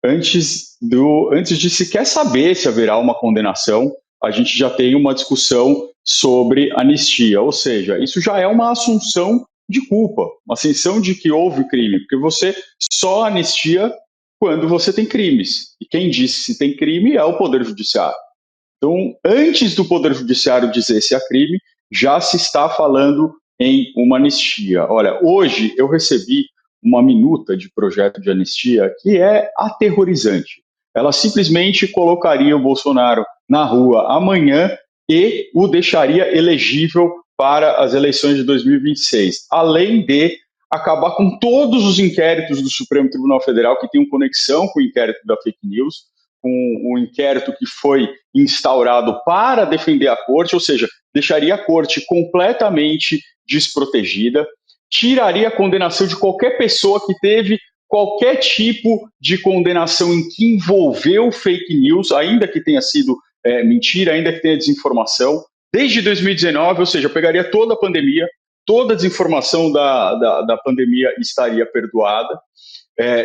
antes de sequer saber se haverá uma condenação, a gente já tem uma discussão sobre anistia, ou seja, isso já é uma assunção de culpa, uma assunção de que houve crime, porque você só anistia quando você tem crimes, e quem disse se tem crime é o Poder Judiciário. Então, antes do Poder Judiciário dizer se há crime, já se está falando em uma anistia. Olha, hoje eu recebi uma minuta de projeto de anistia que é aterrorizante. Ela simplesmente colocaria o Bolsonaro na rua amanhã e o deixaria elegível para as eleições de 2026, além de acabar com todos os inquéritos do Supremo Tribunal Federal que tenham conexão com o inquérito da fake news, com o inquérito que foi instaurado para defender a corte, ou seja, deixaria a corte completamente desprotegida, tiraria a condenação de qualquer pessoa que teve qualquer tipo de condenação em que envolveu fake news, ainda que tenha sido mentira, ainda que tenha desinformação, desde 2019, ou seja, pegaria toda a pandemia, toda a desinformação da pandemia estaria perdoada,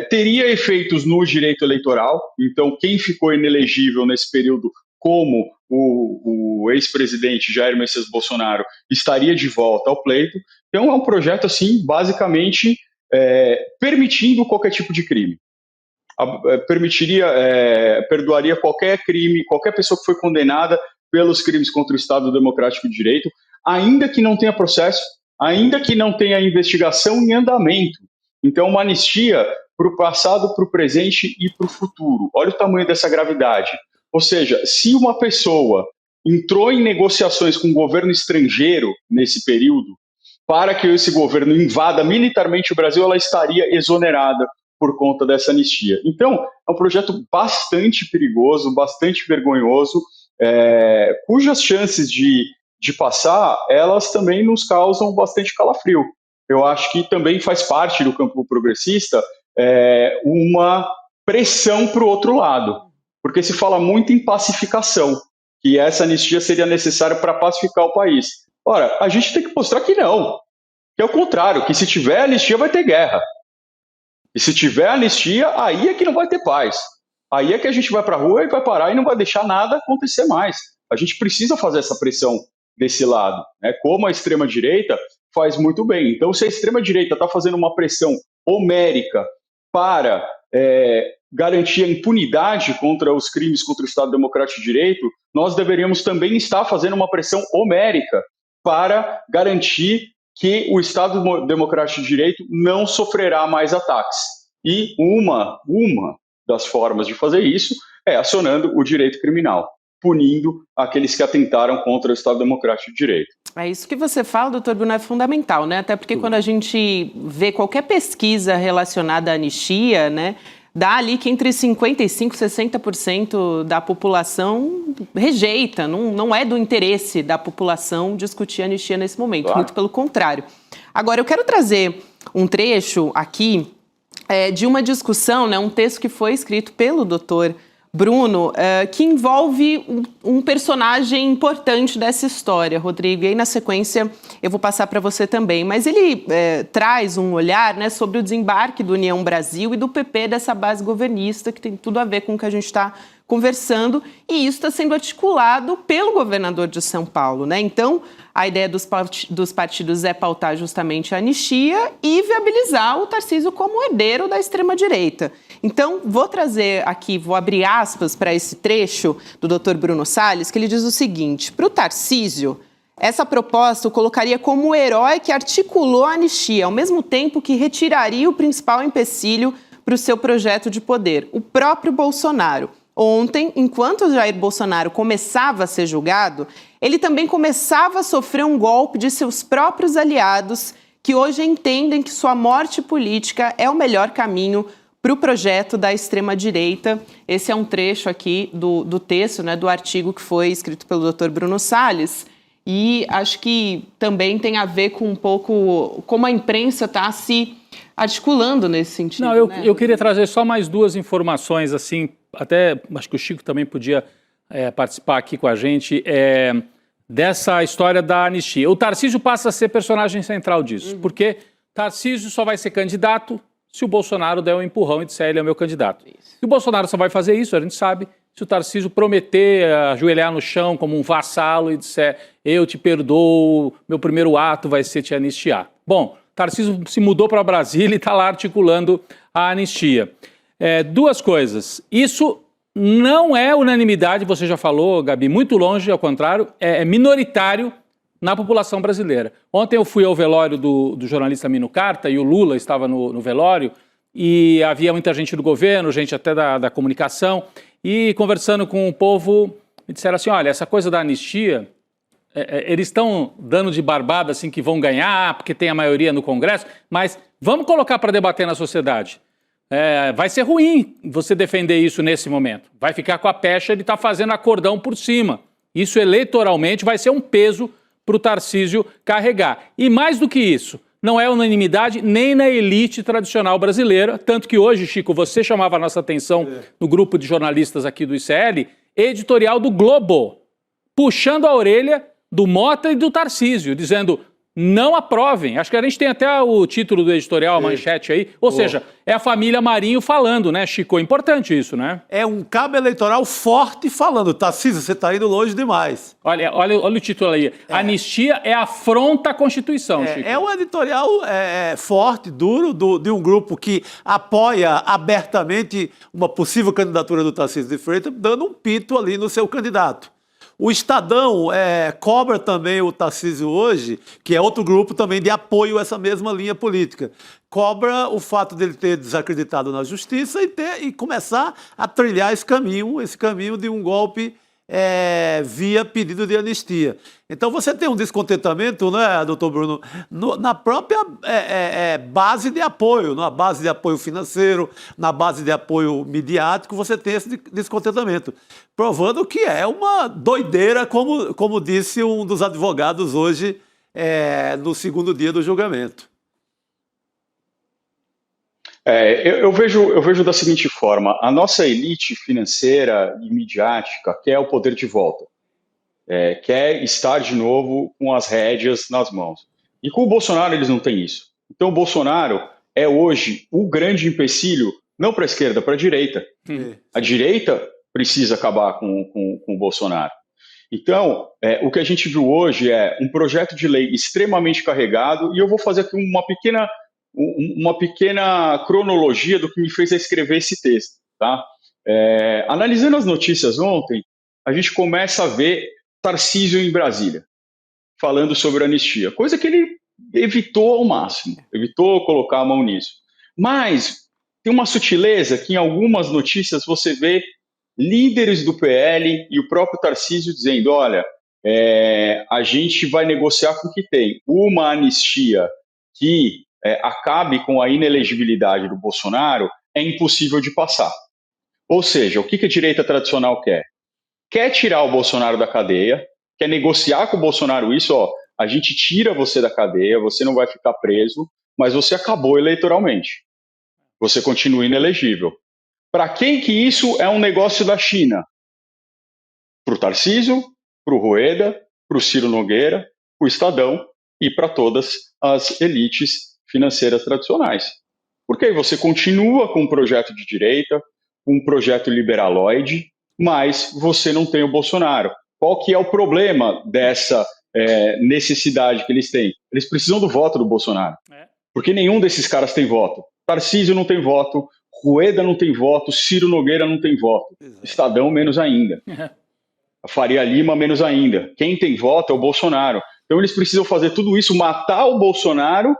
teria efeitos no direito eleitoral, então quem ficou inelegível nesse período, como o ex-presidente Jair Messias Bolsonaro, estaria de volta ao pleito. Então é um projeto, assim, basicamente permitindo qualquer tipo de crime. Perdoaria qualquer crime, qualquer pessoa que foi condenada pelos crimes contra o Estado Democrático de Direito, ainda que não tenha processo, ainda que não tenha investigação em andamento. Então, uma anistia para o passado, para o presente e para o futuro. Olha o tamanho dessa gravidade. Ou seja, se uma pessoa entrou em negociações com o governo estrangeiro nesse período, para que esse governo invada militarmente o Brasil, ela estaria exonerada por conta dessa anistia. Então, é um projeto bastante perigoso, bastante vergonhoso, cujas chances de passar, elas também nos causam bastante calafrio. Eu acho que também faz parte do campo progressista uma pressão para o outro lado, porque se fala muito em pacificação, que essa anistia seria necessária para pacificar o país. Ora, a gente tem que mostrar que não, que é o contrário, que se tiver anistia vai ter guerra. E se tiver anistia, aí é que não vai ter paz. Aí é que a gente vai para a rua e vai parar e não vai deixar nada acontecer mais. A gente precisa fazer essa pressão desse lado, né? Como a extrema-direita faz muito bem. Então, se a extrema-direita está fazendo uma pressão homérica para garantir a impunidade contra os crimes contra o Estado Democrático de Direito, nós deveríamos também estar fazendo uma pressão homérica para garantir que o Estado Democrático de Direito não sofrerá mais ataques. E uma das formas de fazer isso é acionando o direito criminal, punindo aqueles que atentaram contra o Estado Democrático de Direito. É isso que você fala, doutor Bruno, é fundamental, né? Até porque quando a gente vê qualquer pesquisa relacionada à anistia, né, dá ali que entre 55% e 60% da população rejeita, não é do interesse da população discutir a anistia nesse momento, claro. Muito pelo contrário. Agora, eu quero trazer um trecho aqui de uma discussão, né, um texto que foi escrito pelo doutor Bruno, que envolve um personagem importante dessa história, Rodrigo. E aí, na sequência, eu vou passar para você também. Mas ele traz um olhar, né, sobre o desembarque do União Brasil e do PP dessa base governista, que tem tudo a ver com o que a gente está conversando. E isso está sendo articulado pelo governador de São Paulo, né? Então, a ideia dos partidos é pautar justamente a anistia e viabilizar o Tarcísio como herdeiro da extrema-direita. Então, vou trazer aqui, vou abrir aspas para esse trecho do Dr. Bruno Salles, que ele diz o seguinte: para o Tarcísio, essa proposta o colocaria como o herói que articulou a anistia, ao mesmo tempo que retiraria o principal empecilho para o seu projeto de poder, o próprio Bolsonaro. Ontem, enquanto Jair Bolsonaro começava a ser julgado, ele também começava a sofrer um golpe de seus próprios aliados, que hoje entendem que sua morte política é o melhor caminho para o projeto da extrema-direita. Esse é um trecho aqui do texto, né, do artigo que foi escrito pelo Dr. Bruno Salles, e acho que também tem a ver com um pouco como a imprensa está se articulando nesse sentido. Não, eu queria trazer só mais duas informações, assim, até acho que o Chico também podia participar aqui com a gente, dessa história da anistia. O Tarcísio passa a ser personagem central disso, porque Tarcísio só vai ser candidato se o Bolsonaro der um empurrão e disser ele é o meu candidato. Isso. E o Bolsonaro só vai fazer isso, a gente sabe, se o Tarcísio prometer ajoelhar no chão como um vassalo e disser eu te perdoo, meu primeiro ato vai ser te anistiar. Bom, Tarcísio se mudou para Brasília e está lá articulando a anistia. Duas coisas. Isso não é unanimidade, você já falou, Gabi, muito longe, ao contrário, é minoritário na população brasileira. Ontem eu fui ao velório do jornalista Mino Carta e o Lula estava no velório e havia muita gente do governo, gente até da comunicação, e conversando com o povo, me disseram assim, olha, essa coisa da anistia, eles estão dando de barbada assim que vão ganhar, porque tem a maioria no Congresso, mas vamos colocar para debater na sociedade. Vai ser ruim você defender isso nesse momento. Vai ficar com a pecha, ele está fazendo acordão por cima. Isso eleitoralmente vai ser um peso para o Tarcísio carregar. E mais do que isso, não é unanimidade nem na elite tradicional brasileira, tanto que hoje, Chico, você chamava a nossa atenção no grupo de jornalistas aqui do ICL, editorial do Globo, puxando a orelha do Mota e do Tarcísio, dizendo não aprovem. Acho que a gente tem até o título do editorial, a manchete aí. Ou seja, é a família Marinho falando, né, Chico? É importante isso, né? É um cabo eleitoral forte falando. Tarcísio, você está indo longe demais. Olha o título aí. Anistia é afronta à Constituição, Chico. É um editorial forte, duro, de um grupo que apoia abertamente uma possível candidatura do Tarcísio de Freitas, dando um pito ali no seu candidato. O Estadão cobra também o Tarcísio hoje, que é outro grupo também de apoio a essa mesma linha política. Cobra o fato dele ter desacreditado na justiça e começar a trilhar esse caminho de um golpe via pedido de anistia. Então você tem um descontentamento, né, doutor Bruno, na própria base de apoio, na base de apoio financeiro, na base de apoio midiático, você tem esse descontentamento, provando que é uma doideira, como disse um dos advogados hoje no segundo dia do julgamento. Eu vejo da seguinte forma, a nossa elite financeira e midiática quer o poder de volta, quer estar de novo com as rédeas nas mãos. E com o Bolsonaro eles não têm isso. Então o Bolsonaro é hoje o grande empecilho, não para a esquerda, para a direita. A direita precisa acabar com o Bolsonaro. Então, o que a gente viu hoje é um projeto de lei extremamente carregado, e eu vou fazer aqui uma pequena cronologia do que me fez escrever esse texto. Tá? Analisando as notícias ontem, a gente começa a ver Tarcísio em Brasília, falando sobre anistia, coisa que ele evitou ao máximo, evitou colocar a mão nisso. Mas tem uma sutileza que em algumas notícias você vê líderes do PL e o próprio Tarcísio dizendo, olha, a gente vai negociar com o que tem. Uma anistia que acabe com a inelegibilidade do Bolsonaro é impossível de passar. Ou seja, o que a direita tradicional quer? Quer tirar o Bolsonaro da cadeia, quer negociar com o Bolsonaro isso, a gente tira você da cadeia, você não vai ficar preso, mas você acabou eleitoralmente. Você continua inelegível. Para quem que isso é um negócio da China? Para o Tarcísio, para o Rueda, para o Ciro Nogueira, para o Estadão e para todas as elites financeiras tradicionais. Porque aí você continua com um projeto de direita, um projeto liberaloide, mas você não tem o Bolsonaro. Qual que é o problema dessa necessidade que eles têm? Eles precisam do voto do Bolsonaro. Porque nenhum desses caras tem voto. Tarcísio não tem voto, Rueda não tem voto, Ciro Nogueira não tem voto. Estadão menos ainda. A Faria Lima menos ainda. Quem tem voto é o Bolsonaro. Então eles precisam fazer tudo isso, matar o Bolsonaro,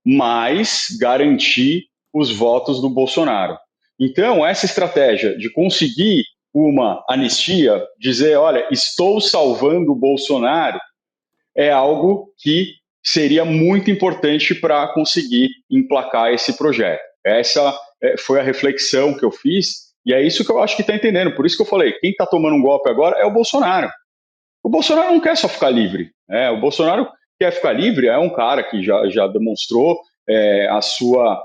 mas garantir os votos do Bolsonaro. Então, essa estratégia de conseguir uma anistia, dizer, olha, estou salvando o Bolsonaro, é algo que seria muito importante para conseguir emplacar esse projeto. Essa foi a reflexão que eu fiz, e é isso que eu acho que está entendendo. Por isso que eu falei, quem está tomando um golpe agora é o Bolsonaro. O Bolsonaro não quer só ficar livre. O Bolsonaro quer ficar livre, é um cara que já demonstrou a sua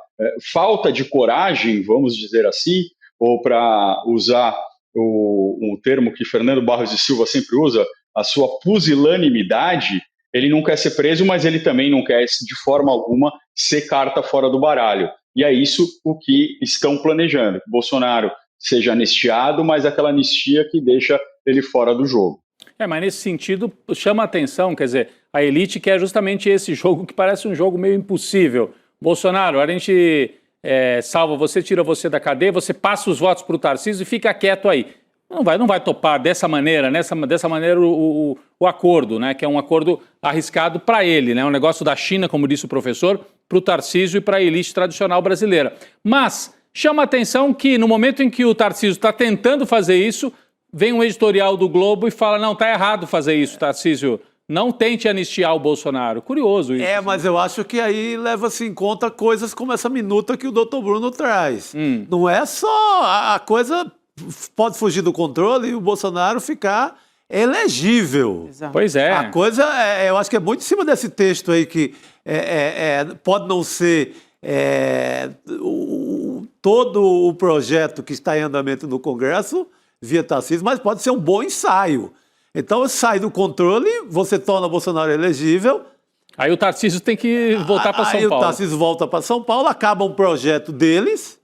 falta de coragem, vamos dizer assim, ou para usar um termo que Fernando Barros de Silva sempre usa, a sua pusilanimidade. Ele não quer ser preso, mas ele também não quer, de forma alguma, ser carta fora do baralho. E é isso o que estão planejando. Que Bolsonaro seja anistiado, mas aquela anistia que deixa ele fora do jogo. Mas nesse sentido, chama a atenção, quer dizer, a elite quer justamente esse jogo que parece um jogo meio impossível. Bolsonaro, a gente salva você, tira você da cadeia, você passa os votos para o Tarcísio e fica quieto aí. Não vai topar dessa maneira, dessa maneira o acordo, né? Que é um acordo arriscado para ele, né? Um negócio da China, como disse o professor, para o Tarcísio e para a elite tradicional brasileira. Mas chama a atenção que no momento em que o Tarcísio está tentando fazer isso, vem um editorial do Globo e fala, não, está errado fazer isso, Tarcísio. Não tente anistiar o Bolsonaro. Curioso isso. Mas eu acho que aí leva-se em conta coisas como essa minuta que o doutor Bruno traz. Não é só a coisa... Pode fugir do controle e o Bolsonaro ficar elegível. Exato. Pois é. A coisa, eu acho que é muito em cima desse texto aí que pode não ser todo o projeto que está em andamento no Congresso via Tarcísio, mas pode ser um bom ensaio. Então, sai do controle, você torna o Bolsonaro elegível. Aí o Tarcísio tem que voltar para São Paulo. Aí o Tarcísio volta para São Paulo, acaba um projeto deles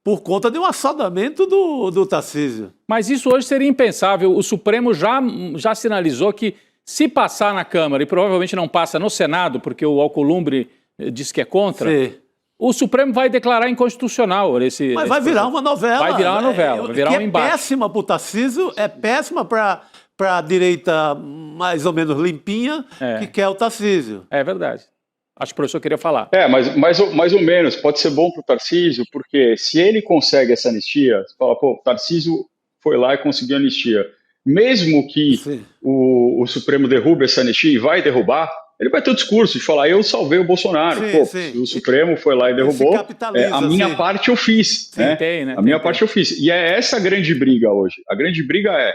por conta de um assadamento do Tarcísio. Mas isso hoje seria impensável. O Supremo já sinalizou que se passar na Câmara, e provavelmente não passa no Senado, porque o Alcolumbre diz que é contra, sim, o Supremo vai declarar inconstitucional esse... Mas vai virar uma novela. Vai virar uma novela, vai virar um embate. É péssima para o Tarcísio, é péssima para a direita mais ou menos limpinha, que quer o Tarcísio. É verdade. Acho que o professor queria falar. Mais ou menos. Pode ser bom para o Tarcísio, porque se ele consegue essa anistia, você fala, pô, o Tarcísio foi lá e conseguiu a anistia. Mesmo que o Supremo derrube essa anistia e vai derrubar, ele vai ter o discurso de falar, eu salvei o Bolsonaro. Se o Supremo foi lá e derrubou, a minha parte eu fiz. A minha parte eu fiz. E é essa a grande briga hoje. A grande briga é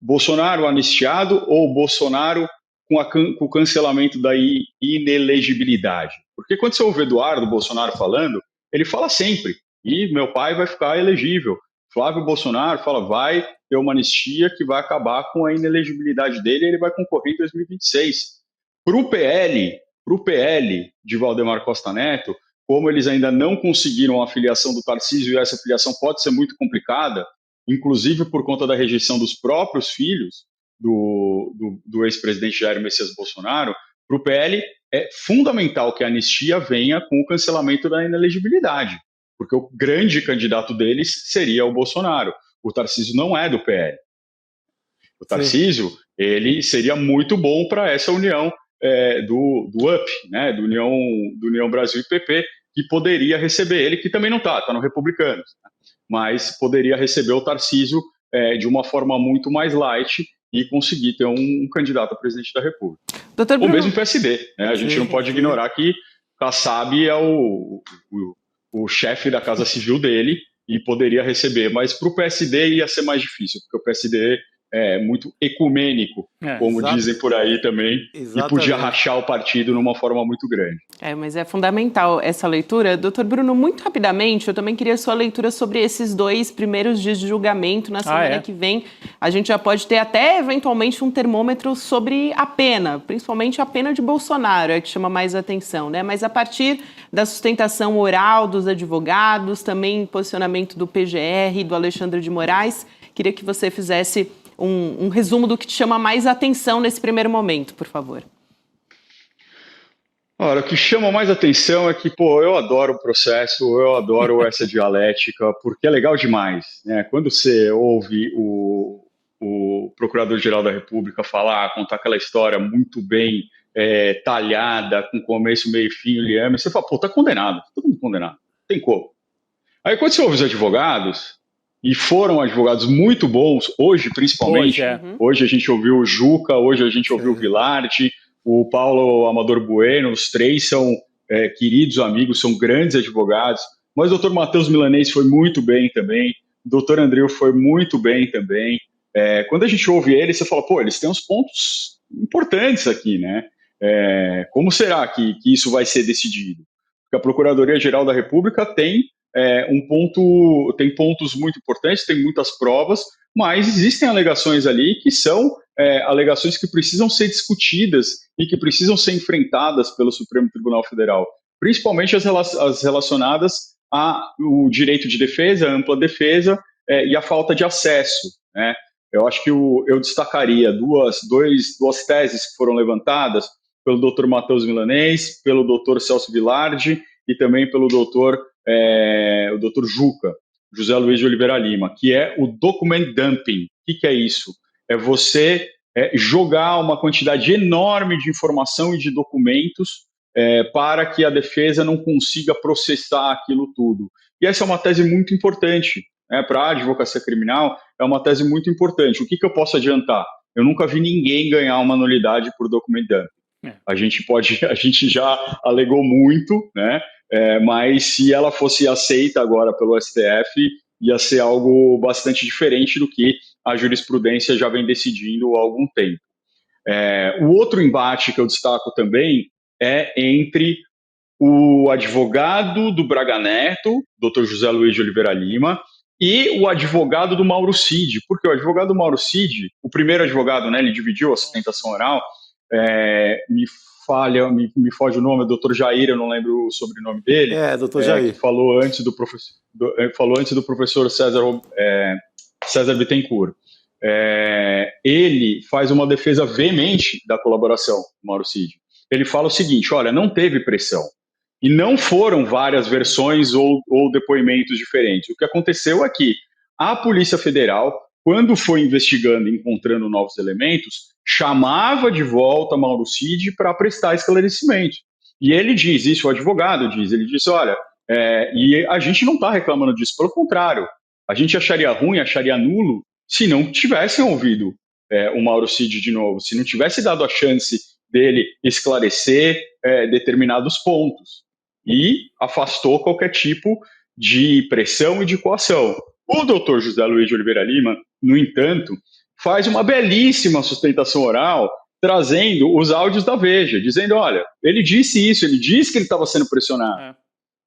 Bolsonaro anistiado ou Bolsonaro com o cancelamento da inelegibilidade. Porque quando você ouve o Eduardo Bolsonaro falando, ele fala sempre, e meu pai vai ficar elegível. Flávio Bolsonaro fala, vai ter uma anistia que vai acabar com a inelegibilidade dele e ele vai concorrer em 2026. Para o PL de Valdemar Costa Neto, como eles ainda não conseguiram a filiação do Tarcísio e essa filiação pode ser muito complicada, inclusive por conta da rejeição dos próprios filhos do ex-presidente Jair Messias Bolsonaro, para o PL é fundamental que a anistia venha com o cancelamento da inelegibilidade, porque o grande candidato deles seria o Bolsonaro. O Tarcísio não é do PL. O Tarcísio, ele seria muito bom para essa união do UP, né, do União Brasil e PP, que poderia receber ele, que também não está no Republicanos, né, mas poderia receber o Tarcísio de uma forma muito mais light e conseguir ter um candidato a presidente da República. Ou mesmo PSD. Né? A gente não pode ignorar que Kassab é o chefe da Casa Civil dele e poderia receber, mas para o PSD ia ser mais difícil, porque o PSD muito ecumênico, como dizem por aí também, e podia rachar o partido numa forma muito grande. Mas é fundamental essa leitura. Doutor Bruno, muito rapidamente, eu também queria a sua leitura sobre esses 2 primeiros dias de julgamento. Na semana que vem, a gente já pode ter até, eventualmente, um termômetro sobre a pena, principalmente a pena de Bolsonaro, é que chama mais atenção, né? Mas a partir da sustentação oral dos advogados, também posicionamento do PGR, do Alexandre de Moraes, queria que você fizesse um resumo do que te chama mais atenção nesse primeiro momento, por favor. Olha, o que chama mais atenção é que, eu adoro o processo, eu adoro essa dialética, porque é legal demais, né? Quando você ouve o Procurador-Geral da República contar aquela história muito bem talhada, com começo, meio e fim, liame, você fala, tá condenado, todo mundo condenado, tem como. Aí quando você ouve os advogados, e foram advogados muito bons, hoje principalmente, hoje a gente ouviu o Juca, hoje a gente ouviu o Vilardi, o Paulo Amador Bueno, os 3 são queridos amigos, são grandes advogados, mas o doutor Matheus Milanês foi muito bem também, o doutor Andreu foi muito bem também. Quando a gente ouve eles, você fala, eles têm uns pontos importantes aqui, né? Como será que isso vai ser decidido? Porque a Procuradoria-Geral da República tem tem pontos muito importantes, tem muitas provas, mas existem alegações ali que são alegações que precisam ser discutidas e que precisam ser enfrentadas pelo Supremo Tribunal Federal, principalmente as relacionadas ao direito de defesa, a ampla defesa e a falta de acesso, né? Eu acho que eu destacaria duas teses que foram levantadas pelo Dr. Matheus Milanês, pelo Dr. Celso Vilardi e também pelo o Dr. Juca, José Luiz de Oliveira Lima, que é o document dumping. O que é isso? É você jogar uma quantidade enorme de informação e de documentos para que a defesa não consiga processar aquilo tudo. E essa é uma tese muito importante, para a advocacia criminal, é uma tese muito importante. O que eu posso adiantar? Eu nunca vi ninguém ganhar uma nulidade por document dumping. A gente já alegou muito, né? Mas se ela fosse aceita agora pelo STF, ia ser algo bastante diferente do que a jurisprudência já vem decidindo há algum tempo. O outro embate que eu destaco também é entre o advogado do Braga Neto, Dr. José Luiz de Oliveira Lima, e o advogado do Mauro Cid, porque o advogado do Mauro Cid, o primeiro advogado, né, ele dividiu a sustentação oral, me foge o nome, o doutor Jair, eu não lembro o sobrenome dele. Doutor Jair. Que falou antes do professor César Bittencourt. Ele faz uma defesa veemente da colaboração do Mauro Cid. Ele fala o seguinte, olha, não teve pressão. E não foram várias versões ou depoimentos diferentes. O que aconteceu é que a Polícia Federal, quando foi investigando e encontrando novos elementos, chamava de volta Mauro Cid para prestar esclarecimento. E ele diz, isso o advogado diz, ele disse, olha, e a gente não está reclamando disso, pelo contrário, a gente acharia ruim, acharia nulo, se não tivessem ouvido o Mauro Cid de novo, se não tivesse dado a chance dele esclarecer determinados pontos. E afastou qualquer tipo de pressão e de coação. O doutor José Luiz de Oliveira Lima, no entanto, faz uma belíssima sustentação oral, trazendo os áudios da Veja, dizendo, olha, ele disse isso, ele disse que ele estava sendo pressionado,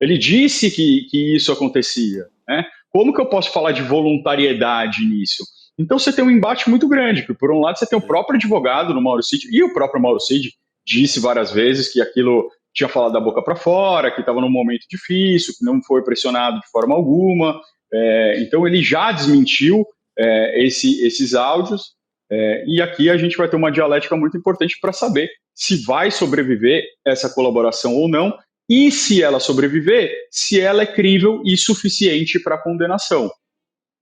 ele disse que isso acontecia, né? Como que eu posso falar de voluntariedade nisso? Então você tem um embate muito grande, porque por um lado você tem o próprio advogado do Mauro Cid, e o próprio Mauro Cid disse várias vezes que aquilo tinha falado da boca para fora, que estava num momento difícil, que não foi pressionado de forma alguma, então ele já desmentiu esses áudios, e aqui a gente vai ter uma dialética muito importante para saber se vai sobreviver essa colaboração ou não, e se ela sobreviver, se ela é crível e suficiente para condenação.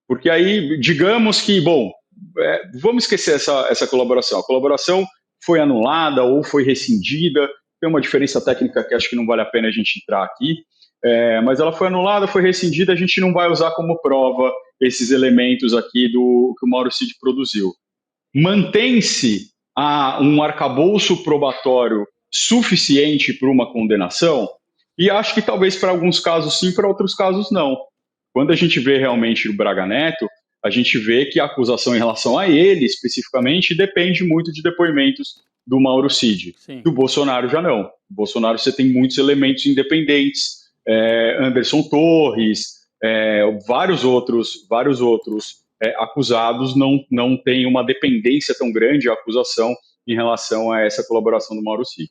Porque aí, digamos que, vamos esquecer essa colaboração. A colaboração foi anulada ou foi rescindida, tem uma diferença técnica que acho que não vale a pena a gente entrar aqui, mas ela foi anulada, foi rescindida, a gente não vai usar como prova esses elementos aqui que o Mauro Cid produziu. Mantém-se um arcabouço probatório suficiente para uma condenação? E acho que talvez para alguns casos sim, para outros casos não. Quando a gente vê realmente o Braga Neto, a gente vê que a acusação em relação a ele, especificamente, depende muito de depoimentos do Mauro Cid. Sim. Do Bolsonaro já não. O Bolsonaro você tem muitos elementos independentes, Anderson Torres, vários outros acusados não têm uma dependência tão grande, a acusação, em relação a essa colaboração do Mauro Cid.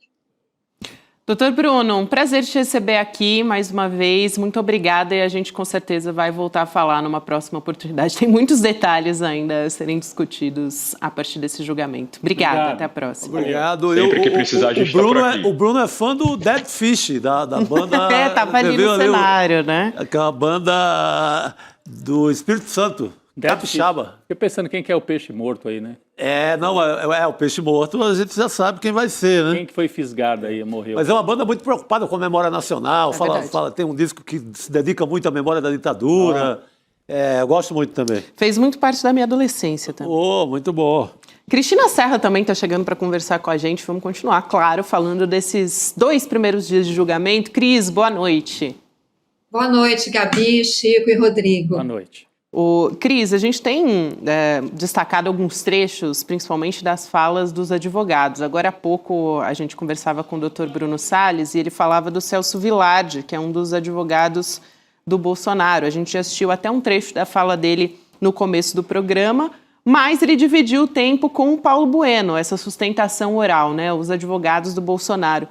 Doutor Bruno, um prazer te receber aqui mais uma vez. Muito obrigada e a gente com certeza vai voltar a falar numa próxima oportunidade. Tem muitos detalhes ainda a serem discutidos a partir desse julgamento. Obrigada, até a próxima. Obrigado. Sempre que precisar, a gente está por aqui. O Bruno é fã do Dead Fish, da banda... Tava ali no cenário, né? Aquela banda do Espírito Santo. Capixaba. Fiquei pensando quem que é o peixe morto aí, né? O peixe morto, a gente já sabe quem vai ser, né? Quem que foi fisgado aí, morreu? Mas é uma banda muito preocupada com a memória nacional, tem um disco que se dedica muito à memória da ditadura. Eu gosto muito também. Fez muito parte da minha adolescência também. Muito bom. Cristina Serra também está chegando para conversar com a gente. Vamos continuar, claro, falando desses 2 primeiros dias de julgamento. Cris, boa noite. Boa noite, Gabi, Chico e Rodrigo. Boa noite. Cris, a gente tem destacado alguns trechos, principalmente das falas dos advogados. Agora há pouco a gente conversava com o doutor Bruno Salles e ele falava do Celso Vilardi, que é um dos advogados do Bolsonaro. A gente já assistiu até um trecho da fala dele no começo do programa, mas ele dividiu o tempo com o Paulo Bueno, essa sustentação oral, né? Os advogados do Bolsonaro.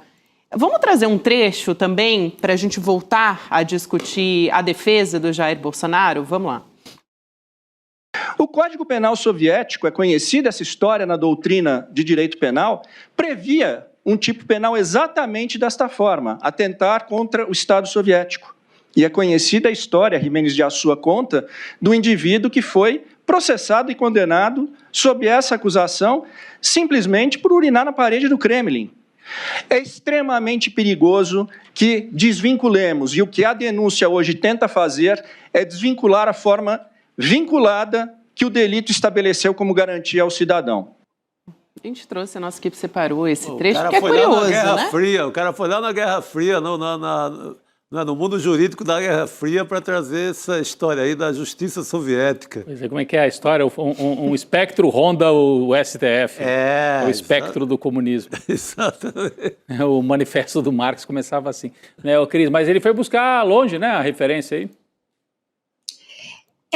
Vamos trazer um trecho também para a gente voltar a discutir a defesa do Jair Bolsonaro? Vamos lá. O Código Penal soviético, é conhecida essa história na doutrina de direito penal, previa um tipo penal exatamente desta forma, atentar contra o Estado soviético. E é conhecida a história, Jimenez de Assua conta, do indivíduo que foi processado e condenado sob essa acusação simplesmente por urinar na parede do Kremlin. É extremamente perigoso que desvinculemos, e o que a denúncia hoje tenta fazer é desvincular a forma vinculada que o delito estabeleceu como garantia ao cidadão. A gente trouxe, a nossa equipe separou esse trecho, que é curioso, né? O cara foi lá na Guerra Fria, no mundo jurídico da Guerra Fria, para trazer essa história aí da justiça soviética. Pois é, como é que é a história? Um espectro ronda o STF. O espectro do comunismo. Exatamente. O manifesto do Marx começava assim. Cris, mas ele foi buscar longe, né, a referência aí?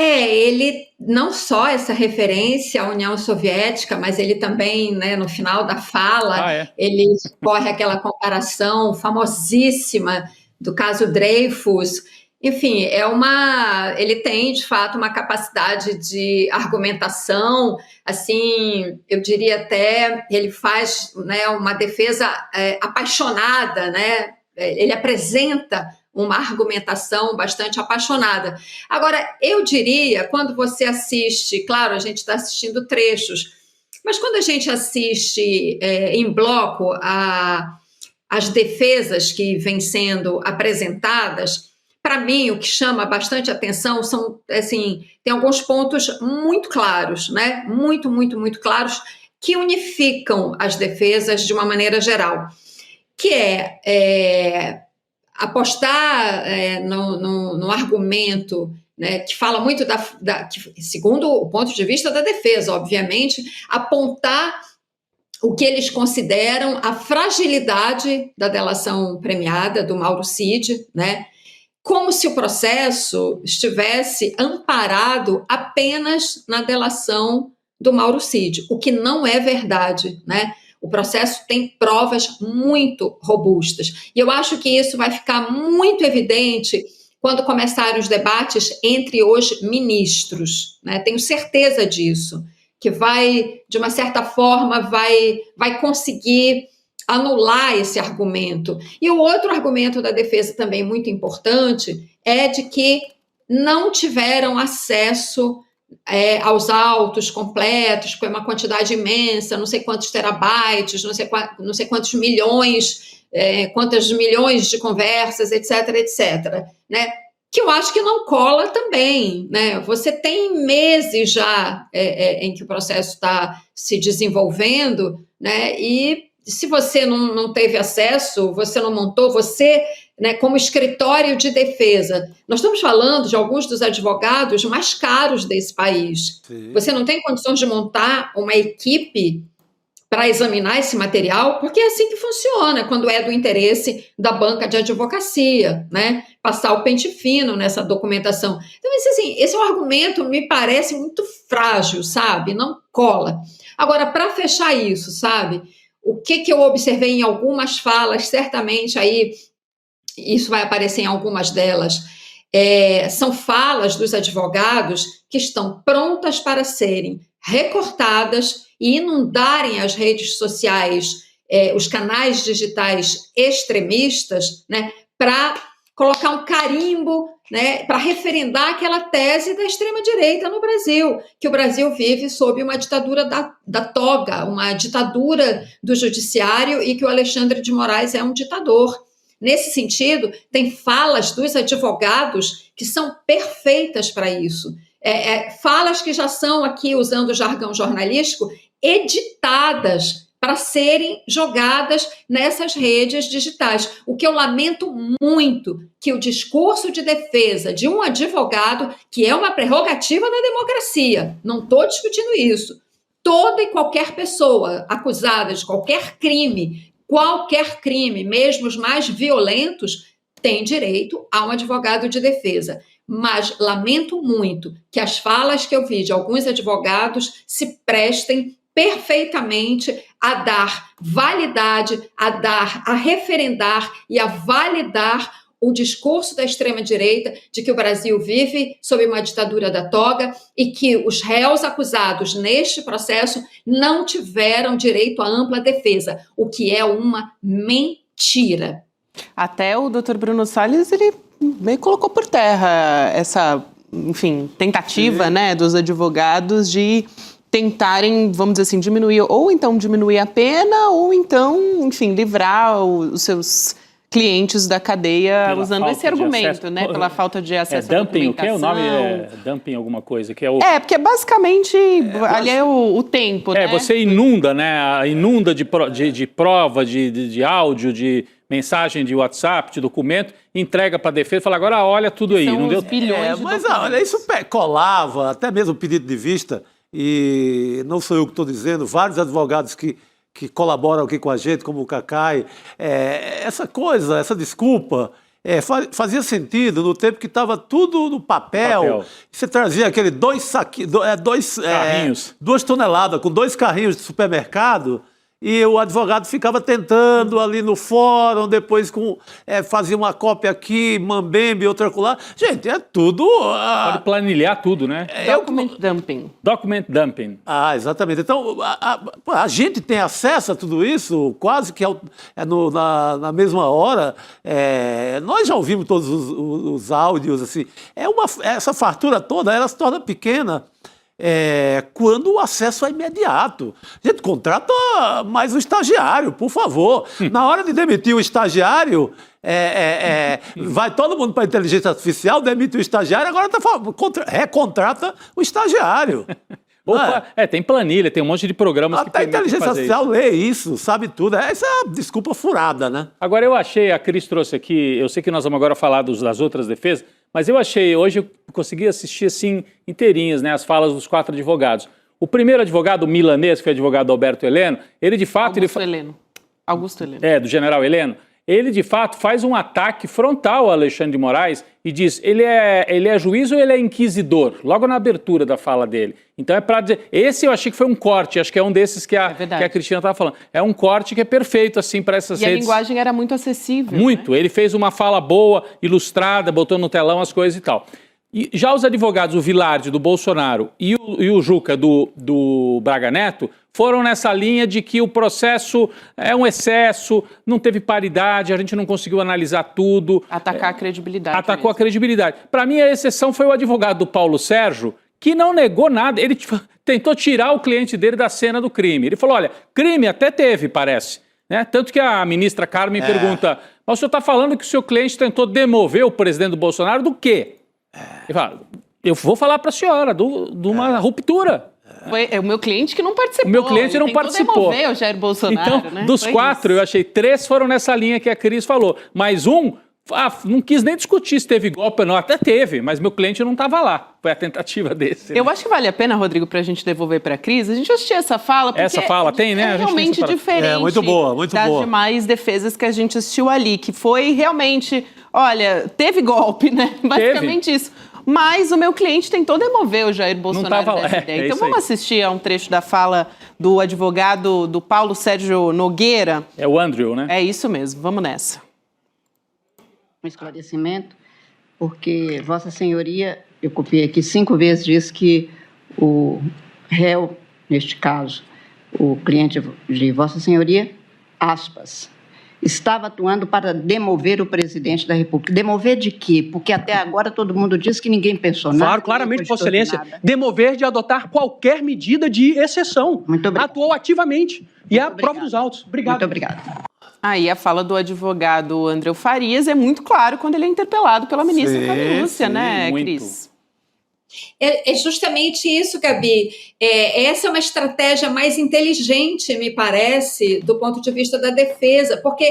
Ele não só essa referência à União Soviética, mas ele também, né, no final da fala, ele corre aquela comparação famosíssima do caso Dreyfus. Enfim, ele tem, de fato, uma capacidade de argumentação, assim, eu diria até, ele faz, né, uma defesa apaixonada, né? Ele apresenta uma argumentação bastante apaixonada. Agora, eu diria, quando você assiste, claro, a gente está assistindo trechos, mas quando a gente assiste em bloco as defesas que vêm sendo apresentadas, para mim, o que chama bastante atenção são, assim, tem alguns pontos muito claros, né? Muito, muito, muito claros, que unificam as defesas de uma maneira geral, que apostar no argumento, né, que fala muito que, segundo o ponto de vista da defesa, obviamente, apontar o que eles consideram a fragilidade da delação premiada do Mauro Cid, né, como se o processo estivesse amparado apenas na delação do Mauro Cid, o que não é verdade, né? O processo tem provas muito robustas. E eu acho que isso vai ficar muito evidente quando começarem os debates entre os ministros, né? Tenho certeza disso, que vai, de uma certa forma, vai conseguir anular esse argumento. E o outro argumento da defesa também muito importante é de que não tiveram acesso aos autos completos, com uma quantidade imensa, não sei quantos terabytes, não sei quantos milhões, quantos milhões de conversas, etc., etc., né? Que eu acho que não cola também, né? Você tem meses já em que o processo está se desenvolvendo, né? E se você não teve acesso, você não montou, você né, como escritório de defesa. Nós estamos falando de alguns dos advogados mais caros desse país. Sim. Você não tem condições de montar uma equipe para examinar esse material, porque é assim que funciona, quando é do interesse da banca de advocacia, né? Passar o pente fino nessa documentação. Então, esse é um argumento, me parece muito frágil, sabe? Não cola. Agora, para fechar isso, sabe? O que eu observei em algumas falas, certamente aí isso vai aparecer em algumas delas, são falas dos advogados que estão prontas para serem recortadas e inundarem as redes sociais, os canais digitais extremistas, né, para colocar um carimbo, né, para referendar aquela tese da extrema-direita no Brasil, que o Brasil vive sob uma ditadura da toga, uma ditadura do judiciário e que o Alexandre de Moraes é um ditador. Nesse sentido, tem falas dos advogados que são perfeitas para isso. Falas que já são aqui, usando o jargão jornalístico, editadas para serem jogadas nessas redes digitais. O que eu lamento muito, que o discurso de defesa de um advogado, que é uma prerrogativa da democracia, não estou discutindo isso, toda e qualquer pessoa acusada de qualquer crime, mesmo os mais violentos, tem direito a um advogado de defesa. Mas lamento muito que as falas que eu vi de alguns advogados se prestem perfeitamente a dar validade, a referendar e a validar o discurso da extrema-direita de que o Brasil vive sob uma ditadura da toga e que os réus acusados neste processo não tiveram direito à ampla defesa, o que é uma mentira. Até o Dr. Bruno Salles, ele meio colocou por terra essa, enfim, tentativa, né, dos advogados de tentarem, vamos dizer assim, diminuir a pena, ou então, enfim, livrar os seus clientes da cadeia usando esse argumento, né? Pela falta de acesso à documentação. Dumping, o que? O nome é dumping alguma coisa? Que é porque basicamente ali é o tempo, né? Você inunda, né? Inunda de prova, de áudio, de mensagem de WhatsApp, de documento, entrega para a defesa e fala, agora olha tudo aí. São não deu bilhões de mas olha, isso colava, até mesmo o pedido de vista, e não sou eu que estou dizendo, vários advogados que colaboram aqui com a gente, como o Cacai, essa desculpa fazia sentido no tempo que estava tudo no papel. Você trazia aquele 2 toneladas com 2 carrinhos de supermercado e o advogado ficava tentando ali no fórum, depois fazia uma cópia aqui, mambembe, outra acolá. Gente, é tudo... Pode planilhar tudo, né? Document dumping. Document dumping. Exatamente. Então, a gente tem acesso a tudo isso quase que na mesma hora. Nós já ouvimos todos os áudios, assim. Essa fartura toda, ela se torna pequena quando o acesso é imediato. Gente, contrata mais um estagiário, por favor. Na hora de demitir o estagiário, vai todo mundo para a inteligência artificial, demite o estagiário, agora recontrata o estagiário. Tem planilha, tem um monte de programas que permitem fazer isso. Até a inteligência artificial lê isso, sabe tudo. Essa é uma desculpa furada, né? Agora, eu achei, a Cris trouxe aqui, eu sei que nós vamos agora falar das outras defesas, mas eu achei, hoje eu consegui assistir assim, inteirinhas, né, as falas dos 4 advogados. O primeiro advogado, o milanês, que foi advogado Alberto Heleno, ele de fato... Augusto Heleno. Do general Heleno. Ele, de fato, faz um ataque frontal ao Alexandre de Moraes e diz, ele é juiz ou ele é inquisidor? Logo na abertura da fala dele. Então é para dizer, esse eu achei que foi um corte, acho que é um desses que a Cristina estava falando. É um corte que é perfeito, assim, para essas redes. E a linguagem era muito acessível. Muito, né? Ele fez uma fala boa, ilustrada, botou no telão as coisas e tal. E já os advogados, o Vilardi, do Bolsonaro, e o Juca, do Braga Neto, foram nessa linha de que o processo é um excesso, não teve paridade, a gente não conseguiu analisar tudo. Atacar a credibilidade. Atacou a credibilidade. Para mim, a exceção foi o advogado do Paulo Sérgio, que não negou nada. Ele tentou tirar o cliente dele da cena do crime. Ele falou, olha, crime até teve, parece. Né? Tanto que a ministra Carmen pergunta, mas o senhor está falando que o seu cliente tentou demover o presidente do Bolsonaro do quê? Ele fala, eu vou falar para a senhora de uma ruptura. Foi o meu cliente que não participou. O meu cliente não participou. Demover o Jair Bolsonaro, então, né? dos 4, eu achei 3 foram nessa linha que a Cris falou. Mas um não quis nem discutir se teve golpe ou não. Até teve, mas meu cliente não estava lá. Foi a tentativa desse. Eu acho que vale a pena, Rodrigo, para a gente devolver para a Cris. A gente assistir essa fala, porque essa fala tem, né? É realmente diferente muito boa, muito das boa. demais defesas que a gente assistiu ali, que foi realmente, olha, teve golpe, né? Basicamente isso. Mas o meu cliente tentou demover o Jair Bolsonaro dessa ideia. Então vamos assistir a um trecho da fala do advogado do Paulo Sérgio Nogueira. É o Andrew, né? É isso mesmo, vamos nessa. Um esclarecimento, porque Vossa Senhoria, eu copiei aqui 5 vezes, diz que o réu, neste caso, o cliente de Vossa Senhoria, aspas, estava atuando para demover o presidente da República. Demover de quê? Porque até agora todo mundo diz que ninguém pensou nada. Claro, claramente, Vossa Excelência. Demover de adotar qualquer medida de exceção. Muito obrigado. Atuou ativamente. E a prova dos autos. Obrigado. Muito obrigada. Aí a fala do advogado Andreu Farias é muito claro quando ele é interpelado pela ministra Carmen Lúcia, né, Cris? É justamente isso, Gabi. Essa é uma estratégia mais inteligente, me parece, do ponto de vista da defesa, porque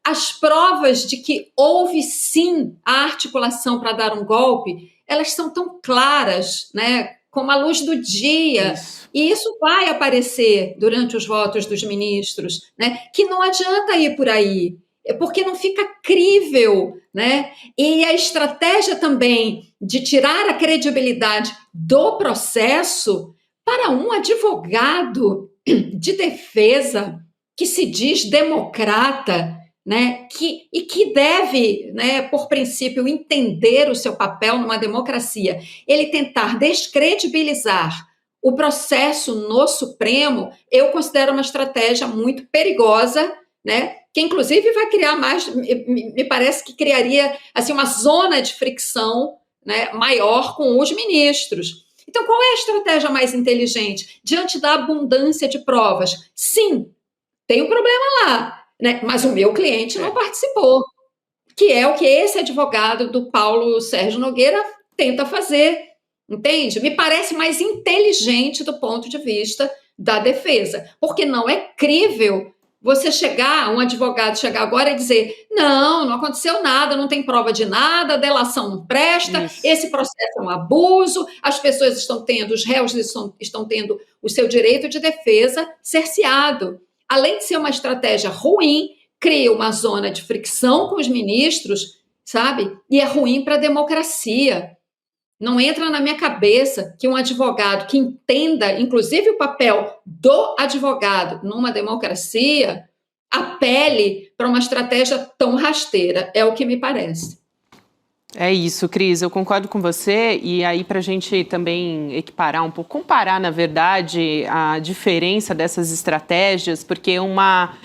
as provas de que houve sim a articulação para dar um golpe, elas são tão claras, né, como a luz do dia. Isso. E isso vai aparecer durante os votos dos ministros, né, que não adianta ir por aí, porque não fica crível, né? E a estratégia também de tirar a credibilidade do processo para um advogado de defesa que se diz democrata, né? Que deve, né, por princípio, entender o seu papel numa democracia, ele tentar descredibilizar o processo no Supremo, eu considero uma estratégia muito perigosa, né? Que inclusive vai criar mais, me parece que criaria assim, uma zona de fricção, né, maior com os ministros. Então, qual é a estratégia mais inteligente? Diante da abundância de provas, sim, tem um problema lá, né, mas o meu cliente não participou, que é o que esse advogado do Paulo Sérgio Nogueira tenta fazer, entende? Me parece mais inteligente do ponto de vista da defesa, porque não é crível você chegar, um advogado chegar agora e dizer, não aconteceu nada, não tem prova de nada, a delação não presta, esse processo é um abuso, as pessoas estão tendo, os réus estão tendo o seu direito de defesa cerceado. Além de ser uma estratégia ruim, cria uma zona de fricção com os ministros, sabe? E é ruim para a democracia. Não entra na minha cabeça que um advogado que entenda, inclusive, o papel do advogado numa democracia, apele para uma estratégia tão rasteira. É o que me parece. É isso, Cris, eu concordo com você. E aí, para a gente também equiparar um pouco, comparar, na verdade, a diferença dessas estratégias, porque uma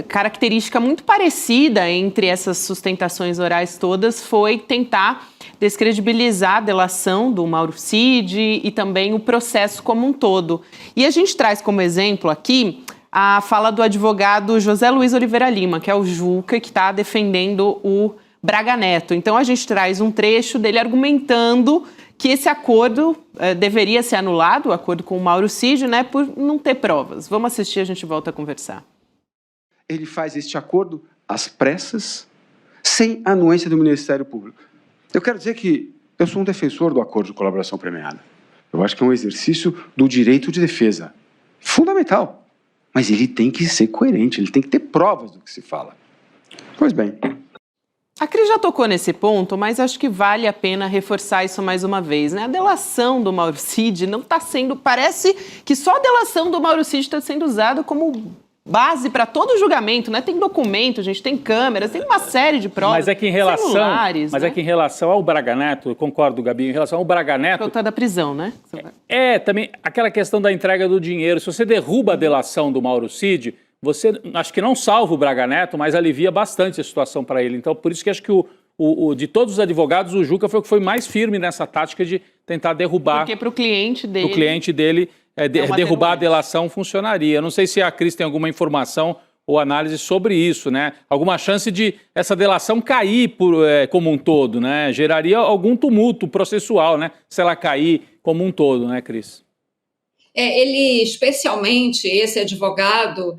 característica muito parecida entre essas sustentações orais todas foi tentar descredibilizar a delação do Mauro Cid e também o processo como um todo. E a gente traz como exemplo aqui a fala do advogado José Luiz Oliveira Lima, que é o Juca, que está defendendo o Braga Neto. Então a gente traz um trecho dele argumentando que esse acordo deveria ser anulado, o acordo com o Mauro Cid, né, por não ter provas. Vamos assistir, a gente volta a conversar. Ele faz este acordo às pressas, sem anuência do Ministério Público. Eu quero dizer que eu sou um defensor do acordo de colaboração premiada. Eu acho que é um exercício do direito de defesa. Fundamental. Mas ele tem que ser coerente, ele tem que ter provas do que se fala. Pois bem. A Cris já tocou nesse ponto, mas acho que vale a pena reforçar isso mais uma vez, né? A delação do Mauro Cid não está sendo... Parece que só a delação do Mauro Cid está sendo usada como base para todo o julgamento, né? Tem documento, a gente tem câmeras, tem uma série de provas. Mas é que em relação, celulares, mas né? é que em relação ao Braga Neto, eu concordo, Gabi, em relação ao Braga Neto... Voltar da prisão, né? Também aquela questão da entrega do dinheiro. Se você derruba a delação do Mauro Cid, você, acho que não salva o Braga Neto, mas alivia bastante a situação para ele. Então, por isso que acho que de todos os advogados, o Juca foi o que foi mais firme nessa tática de tentar derrubar... Porque para o cliente dele... O cliente dele... derrubar a delação funcionaria. Eu não sei se a Cris tem alguma informação ou análise sobre isso, né? Alguma chance de essa delação cair como um todo, né? Geraria algum tumulto processual, né? Se ela cair como um todo, né, Cris? Ele, especialmente esse advogado,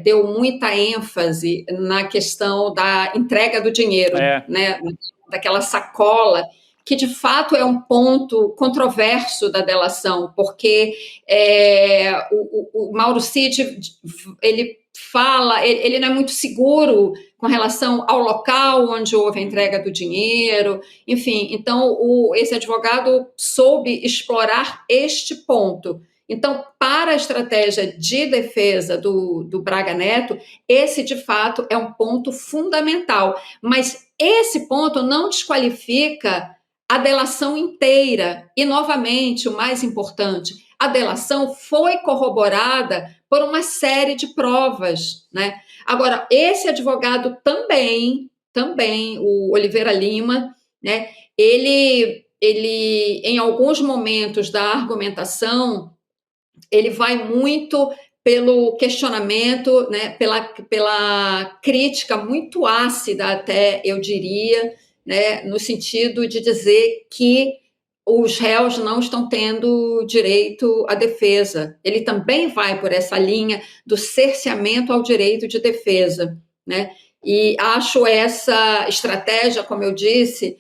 deu muita ênfase na questão da entrega do dinheiro, né, daquela sacola, que de fato é um ponto controverso da delação, porque o Mauro Cid, ele fala, ele não é muito seguro com relação ao local onde houve a entrega do dinheiro, enfim, então esse advogado soube explorar este ponto. Então, para a estratégia de defesa do Braga Neto, esse, de fato, é um ponto fundamental. Mas esse ponto não desqualifica a delação inteira. E, novamente, o mais importante, a delação foi corroborada por uma série de provas, né? Agora, esse advogado também, o Oliveira Lima, né, ele, em alguns momentos da argumentação, ele vai muito pelo questionamento, né, pela crítica muito ácida, até eu diria, né, no sentido de dizer que os réus não estão tendo direito à defesa. Ele também vai por essa linha do cerceamento ao direito de defesa, né? E acho essa estratégia, como eu disse,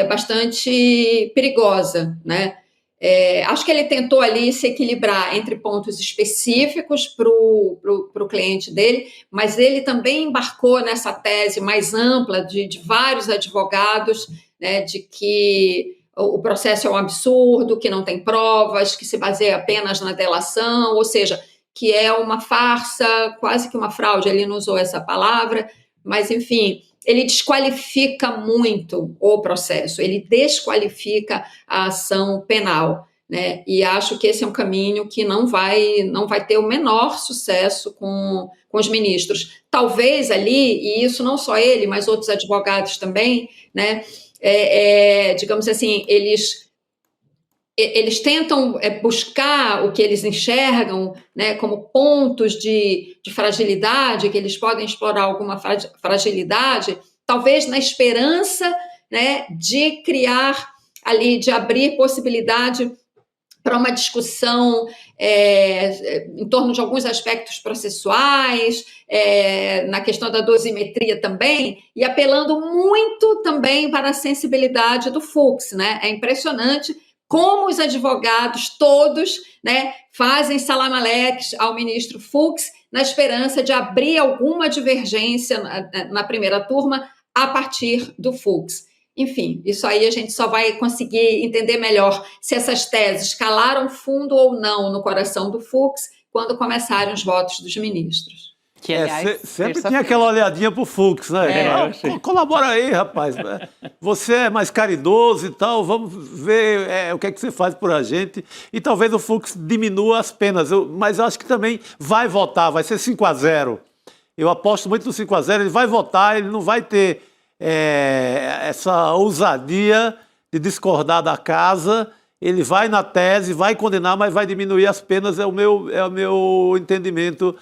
bastante perigosa, né? Acho que ele tentou ali se equilibrar entre pontos específicos para o cliente dele, mas ele também embarcou nessa tese mais ampla de vários advogados, né, de que o processo é um absurdo, que não tem provas, que se baseia apenas na delação, ou seja, que é uma farsa, quase que uma fraude, ele não usou essa palavra, mas enfim, ele desqualifica muito o processo, ele desqualifica a ação penal, né? E acho que esse é um caminho que não vai ter o menor sucesso com os ministros. Talvez ali, e isso não só ele, mas outros advogados também, né? Digamos assim, eles tentam buscar o que eles enxergam, né, como pontos de fragilidade, que eles podem explorar alguma fragilidade, talvez na esperança, né, de criar ali, de abrir possibilidade para uma discussão em torno de alguns aspectos processuais, na questão da dosimetria também, e apelando muito também para a sensibilidade do Fux, né? É impressionante como os advogados todos, né, fazem salamaleques ao ministro Fux na esperança de abrir alguma divergência na primeira turma a partir do Fux. Enfim, isso aí a gente só vai conseguir entender melhor se essas teses calaram fundo ou não no coração do Fux quando começarem os votos dos ministros. Que, aliás, sempre tinha aquela olhadinha pro Fux, né? Colabora aí, rapaz. Você é mais caridoso e tal, vamos ver o que é que você faz por a gente. E talvez o Fux diminua as penas, mas eu acho que também vai votar, vai ser 5-0. Eu aposto muito no 5-0, ele vai votar, ele não vai ter essa ousadia de discordar da casa. Ele vai na tese, vai condenar, mas vai diminuir as penas, é o meu entendimento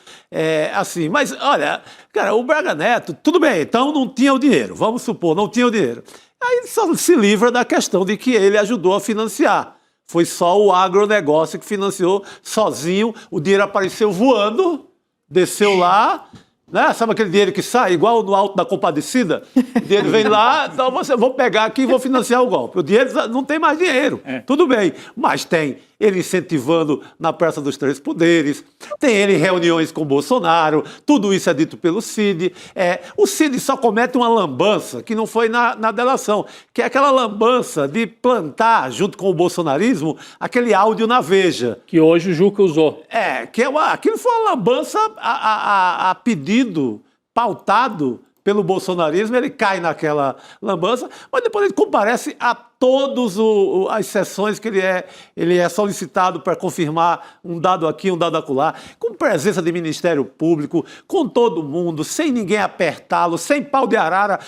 assim. Mas, olha, cara, o Braga Neto, tudo bem, então não tinha o dinheiro, vamos supor, não tinha o dinheiro. Aí só se livra da questão de que ele ajudou a financiar. Foi só o agronegócio que financiou sozinho, o dinheiro apareceu voando, desceu lá, né? Sabe aquele dinheiro que sai, igual no Alto da Compadecida? O dinheiro vem lá, então vou pegar aqui e vou financiar o golpe. O dinheiro não tem mais dinheiro, tudo bem, mas tem ele incentivando na Praça dos Três Poderes, tem ele em reuniões com Bolsonaro, tudo isso é dito pelo Cid. O Cid só comete uma lambança, que não foi na delação, que é aquela lambança de plantar, junto com o bolsonarismo, aquele áudio na Veja. Que hoje o Juca usou. Aquilo foi uma lambança a pedido, pautado pelo bolsonarismo, ele cai naquela lambança, mas depois ele comparece a todas as sessões que ele é solicitado para confirmar um dado aqui, um dado acolá, com presença de Ministério Público, com todo mundo, sem ninguém apertá-lo, sem pau de arara.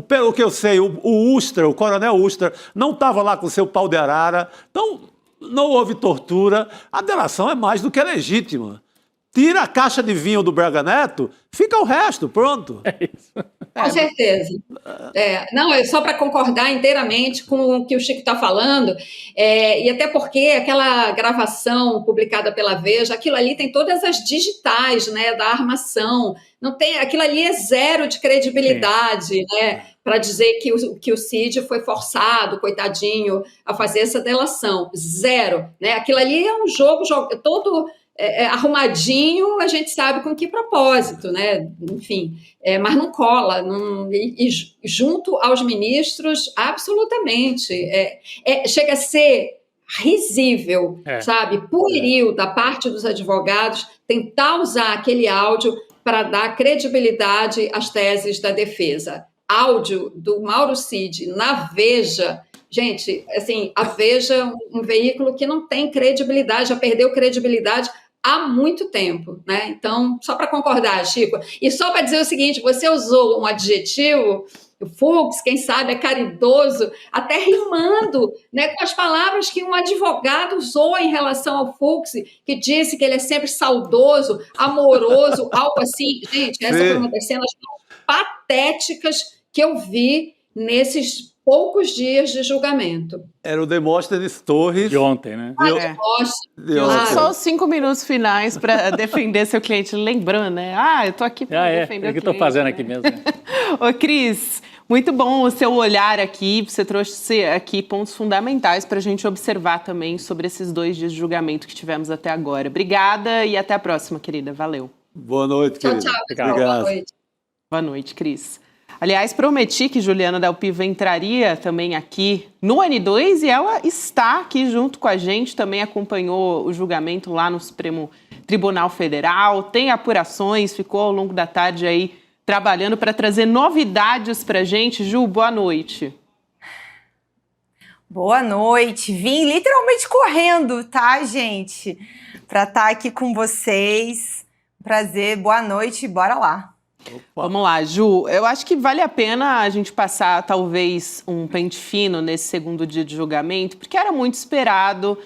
Pelo que eu sei, o coronel Ustra, não estava lá com seu pau de arara, então não houve tortura. A delação é mais do que legítima. Tira a caixa de vinho do Braga Neto, fica o resto, pronto. É isso. Com certeza. Não, é só para concordar inteiramente com o que o Chico está falando, e até porque aquela gravação publicada pela Veja, aquilo ali tem todas as digitais, né, da armação, não tem, aquilo ali é zero de credibilidade, né, para dizer que o Cid foi forçado, coitadinho, a fazer essa delação. Zero. Né? Aquilo ali é um jogo todo arrumadinho, a gente sabe com que propósito, né? Enfim, mas não cola. E junto aos ministros, absolutamente. Chega a ser risível, sabe? Pueril da parte dos advogados tentar usar aquele áudio para dar credibilidade às teses da defesa. Áudio do Mauro Cid na Veja, gente, assim, a Veja é um veículo que não tem credibilidade, já perdeu credibilidade há muito tempo, né? Então, só para concordar, Chico, e só para dizer o seguinte, você usou um adjetivo, o Fux, quem sabe, é caridoso, até rimando, né, com as palavras que um advogado usou em relação ao Fux, que disse que ele é sempre saudoso, amoroso, algo assim. Gente, essa foi uma das cenas patéticas que eu vi nesses poucos dias de julgamento. Era o Demóstenes Torres. De ontem, né? Só os 5 minutos finais para defender seu cliente. Lembrando, né? Eu tô aqui para defender o cliente. É o que eu tô fazendo aqui mesmo. Ô, Cris, muito bom o seu olhar aqui. Você trouxe aqui pontos fundamentais para a gente observar também sobre esses 2 dias de julgamento que tivemos até agora. Obrigada e até a próxima, querida. Valeu. Boa noite, querida. Tchau, obrigado. Boa noite. Boa noite, Cris. Aliás, prometi que Juliana Dalpiva entraria também aqui no N2 e ela está aqui junto com a gente, também acompanhou o julgamento lá no Supremo Tribunal Federal, tem apurações, ficou ao longo da tarde aí trabalhando para trazer novidades para a gente. Ju, boa noite. Boa noite. Vim literalmente correndo, tá, gente? Para estar aqui com vocês. Prazer, boa noite, bora lá. Opa. Vamos lá, Ju. Eu acho que vale a pena a gente passar, talvez, um pente fino nesse segundo dia de julgamento, porque era muito esperado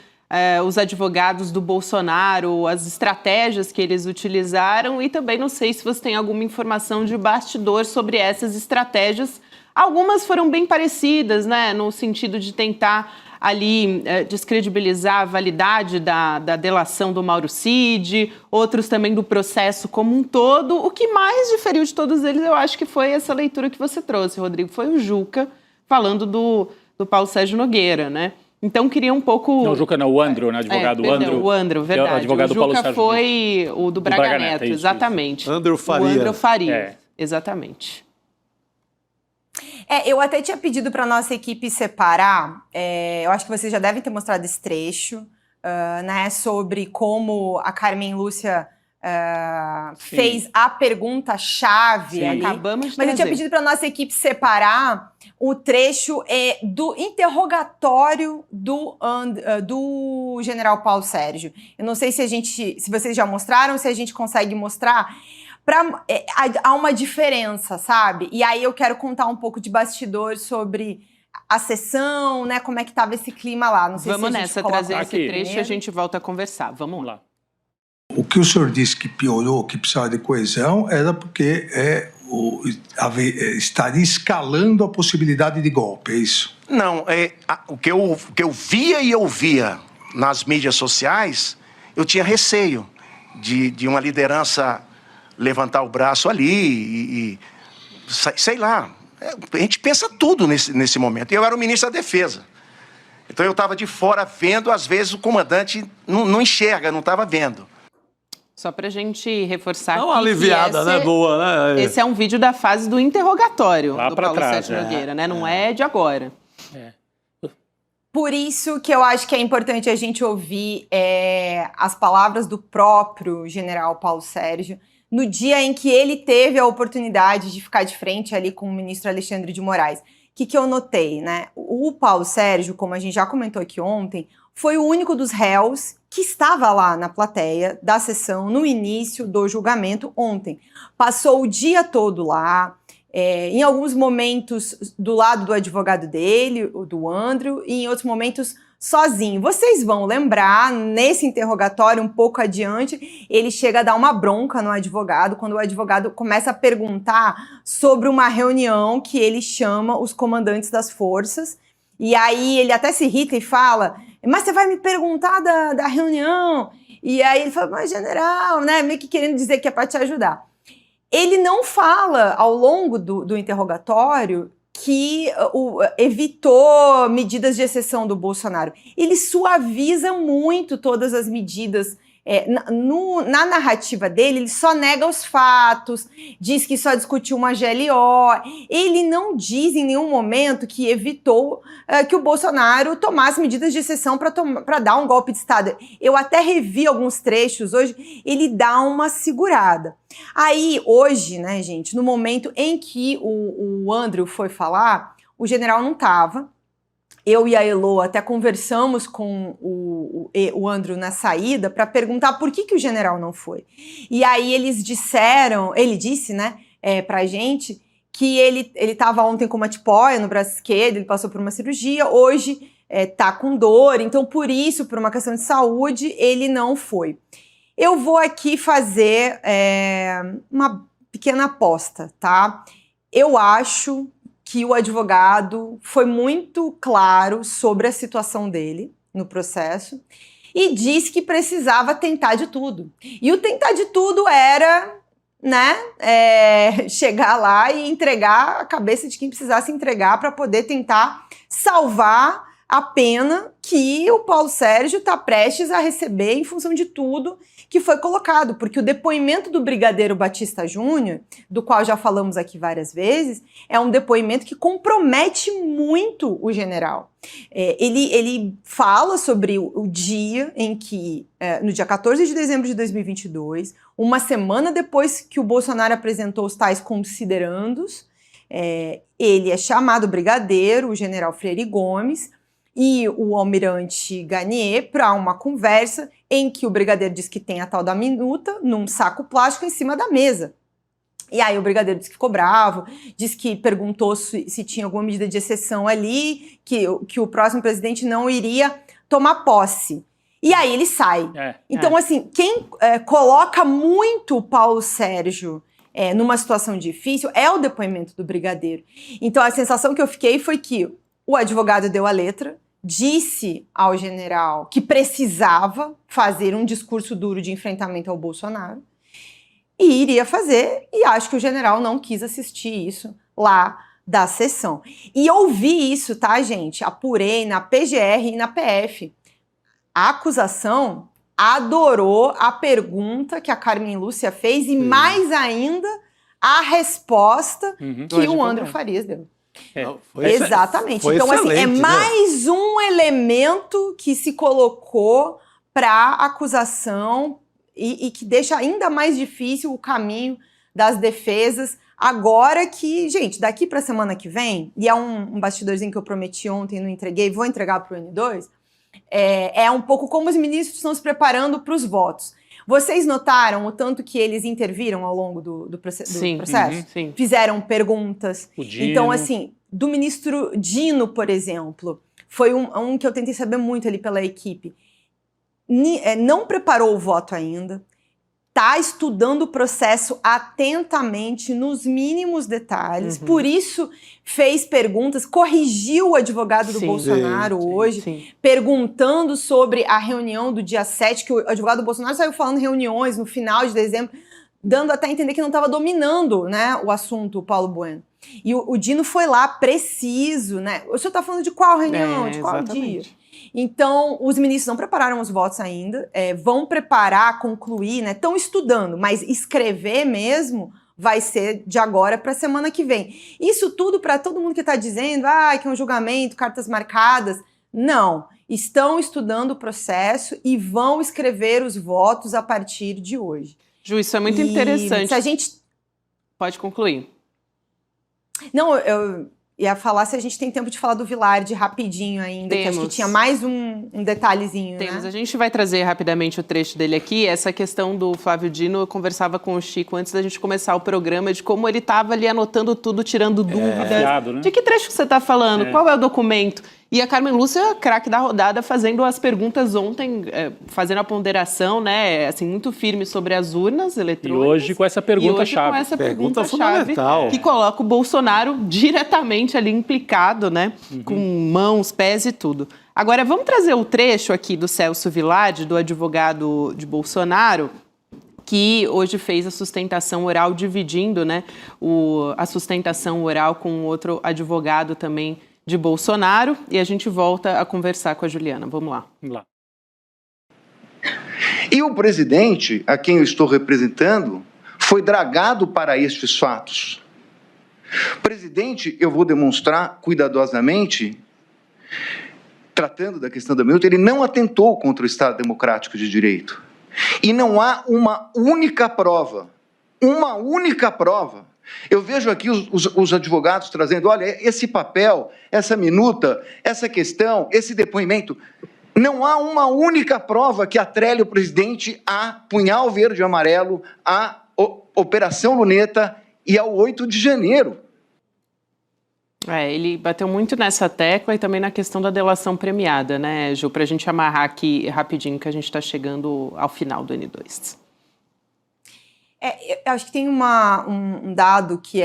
os advogados do Bolsonaro, as estratégias que eles utilizaram, e também não sei se você tem alguma informação de bastidor sobre essas estratégias. Algumas foram bem parecidas, né, no sentido de tentar ali descredibilizar a validade da delação do Mauro Cid, outros também do processo como um todo. O que mais diferiu de todos eles, eu acho que foi essa leitura que você trouxe, Rodrigo, foi o Juca falando do Paulo Sérgio Nogueira, né? Então, queria um pouco... Não, o Juca não, o Andro, né? Advogado Andro. O Andro, verdade. O advogado o Juca Paulo Sérgio foi o do Braga Neto, isso, exatamente. Isso. Andro Faria. O Andro Faria, exatamente. Eu até tinha pedido para a nossa equipe separar, eu acho que vocês já devem ter mostrado esse trecho, né, sobre como a Carmen Lúcia fez a pergunta-chave ali. Acabamos de Mas eu tinha pedido para a nossa equipe separar o trecho do interrogatório do general Paulo Sérgio. Eu não sei se vocês já mostraram, se a gente consegue mostrar. Há uma diferença, sabe? E aí eu quero contar um pouco de bastidor sobre a sessão, né? Como é que estava esse clima lá. Não sei Vamos se a gente nessa, coloca trazer esse trecho e a gente volta a conversar. Vamos lá. O que o senhor disse que piorou, que precisava de coesão, era porque estaria escalando a possibilidade de golpe, é isso? Não, o que eu via e ouvia nas mídias sociais, eu tinha receio de uma liderança levantar o braço ali e sei lá, a gente pensa tudo nesse momento. Eu era o ministro da Defesa, então eu estava de fora vendo, às vezes o comandante não enxerga, não estava vendo. Só para a gente reforçar aqui. Uma aliviada, né? Boa, né? Esse é um vídeo da fase do interrogatório lá do Paulo Sérgio Nogueira, né? Não é de agora. Por isso que eu acho que é importante a gente ouvir as palavras do próprio general Paulo Sérgio, no dia em que ele teve a oportunidade de ficar de frente ali com o ministro Alexandre de Moraes. O que eu notei, né? O Paulo Sérgio, como a gente já comentou aqui ontem, foi o único dos réus que estava lá na plateia da sessão no início do julgamento ontem. Passou o dia todo lá, em alguns momentos do lado do advogado dele, do Andro, e em outros momentos sozinho. Vocês vão lembrar, nesse interrogatório, um pouco adiante, ele chega a dar uma bronca no advogado, quando o advogado começa a perguntar sobre uma reunião que ele chama os comandantes das forças, e aí ele até se irrita e fala, mas você vai me perguntar da reunião? E aí ele fala, mas general, né, meio que querendo dizer que é para te ajudar. Ele não fala, ao longo do interrogatório, que evitou medidas de exceção do Bolsonaro. Ele suaviza muito todas as medidas. Na narrativa dele, ele só nega os fatos, diz que só discutiu uma GLO. Ele não diz em nenhum momento que evitou que o Bolsonaro tomasse medidas de exceção para dar um golpe de Estado. Eu até revi alguns trechos hoje, ele dá uma segurada. Aí, hoje, né, gente, no momento em que o Andrew foi falar, o general não estava. Eu e a Elo até conversamos com o Andrew na saída para perguntar por que o general não foi. E aí ele disse, né, pra gente que ele estava ontem com uma tipóia no braço esquerdo, ele passou por uma cirurgia, hoje tá com dor, então por isso, por uma questão de saúde, ele não foi. Eu vou aqui fazer uma pequena aposta, tá? Eu acho que o advogado foi muito claro sobre a situação dele no processo e disse que precisava tentar de tudo. E o tentar de tudo era, né, chegar lá e entregar a cabeça de quem precisasse entregar para poder tentar salvar a pena que o Paulo Sérgio está prestes a receber em função de tudo que foi colocado, porque o depoimento do Brigadeiro Batista Júnior, do qual já falamos aqui várias vezes, é um depoimento que compromete muito o general. Ele fala sobre o dia em que, no dia 14 de dezembro de 2022, uma semana depois que o Bolsonaro apresentou os tais considerandos, ele é chamado brigadeiro, o general Freire Gomes, e o almirante Garnier para uma conversa em que o brigadeiro diz que tem a tal da minuta num saco plástico em cima da mesa. E aí o brigadeiro disse que ficou bravo, disse que perguntou se tinha alguma medida de exceção ali, que o próximo presidente não iria tomar posse. E aí ele sai. Então, assim, quem coloca muito o Paulo Sérgio numa situação difícil é o depoimento do brigadeiro. Então a sensação que eu fiquei foi que o advogado deu a letra, disse ao general que precisava fazer um discurso duro de enfrentamento ao Bolsonaro e iria fazer, e acho que o general não quis assistir isso lá da sessão. E ouvi isso, tá, gente? Apurei na PGR e na PF. A acusação adorou a pergunta que a Carmen Lúcia fez e mais ainda a resposta que o Andrew Farias deu. Exatamente. Então, assim, é mais um elemento que se colocou para acusação e que deixa ainda mais difícil o caminho das defesas. Agora que, gente, daqui para a semana que vem, e é um bastidorzinho que eu prometi ontem, não entreguei, vou entregar para o N2, é um pouco como os ministros estão se preparando para os votos. Vocês notaram o tanto que eles interviram ao longo do processo? Sim. Fizeram perguntas. Então, assim, do ministro Dino, por exemplo, foi um que eu tentei saber muito ali pela equipe. Não preparou o voto ainda, está estudando o processo atentamente, nos mínimos detalhes, por isso fez perguntas, corrigiu o advogado do Bolsonaro hoje, perguntando sobre a reunião do dia 7, que o advogado do Bolsonaro saiu falando reuniões no final de dezembro, dando até a entender que não estava dominando, né, o assunto, o Paulo Bueno. E o Dino foi lá, preciso, né? O senhor está falando de qual reunião, de qual dia? Então, os ministros não prepararam os votos ainda, vão preparar, concluir, né? Estão estudando, mas escrever mesmo vai ser de agora para a semana que vem. Isso tudo para todo mundo que está dizendo que é um julgamento, cartas marcadas. Não, estão estudando o processo e vão escrever os votos a partir de hoje. Ju, isso é muito interessante. Se a gente... Pode concluir. Não, eu ia falar se a gente tem tempo de falar do Vilardi rapidinho ainda, que acho que tinha mais um detalhezinho, Temos. né? A gente vai trazer rapidamente o trecho dele aqui. Essa questão do Flávio Dino, eu conversava com o Chico antes da gente começar o programa, de como ele estava ali anotando tudo, tirando dúvidas. Confiado, né? De que trecho que você está falando? Qual é o documento? E a Carmen Lúcia, craque da rodada, fazendo as perguntas ontem, fazendo a ponderação, né, assim, muito firme sobre as urnas eletrônicas. E hoje com essa pergunta-chave. Com essa pergunta-chave que coloca o Bolsonaro diretamente ali implicado, né, com mãos, pés e tudo. Agora, vamos trazer o trecho aqui do Celso Villardi, do advogado de Bolsonaro, que hoje fez a sustentação oral, dividindo, né, a sustentação oral com outro advogado também de Bolsonaro, e a gente volta a conversar com a Juliana. Vamos lá. Vamos lá. E o presidente, a quem eu estou representando, foi dragado para estes fatos. Presidente, eu vou demonstrar cuidadosamente, tratando da questão da minuta, ele não atentou contra o Estado Democrático de Direito. E não há uma única prova. Eu vejo aqui os advogados trazendo, olha, esse papel, essa minuta, essa questão, esse depoimento, não há uma única prova que atrele o presidente a Punhal Verde e Amarelo, a Operação Luneta e ao 8 de janeiro. Ele bateu muito nessa tecla e também na questão da delação premiada, né, Ju? Para a gente amarrar aqui rapidinho, que a gente está chegando ao final do N2. Eu acho que tem um dado que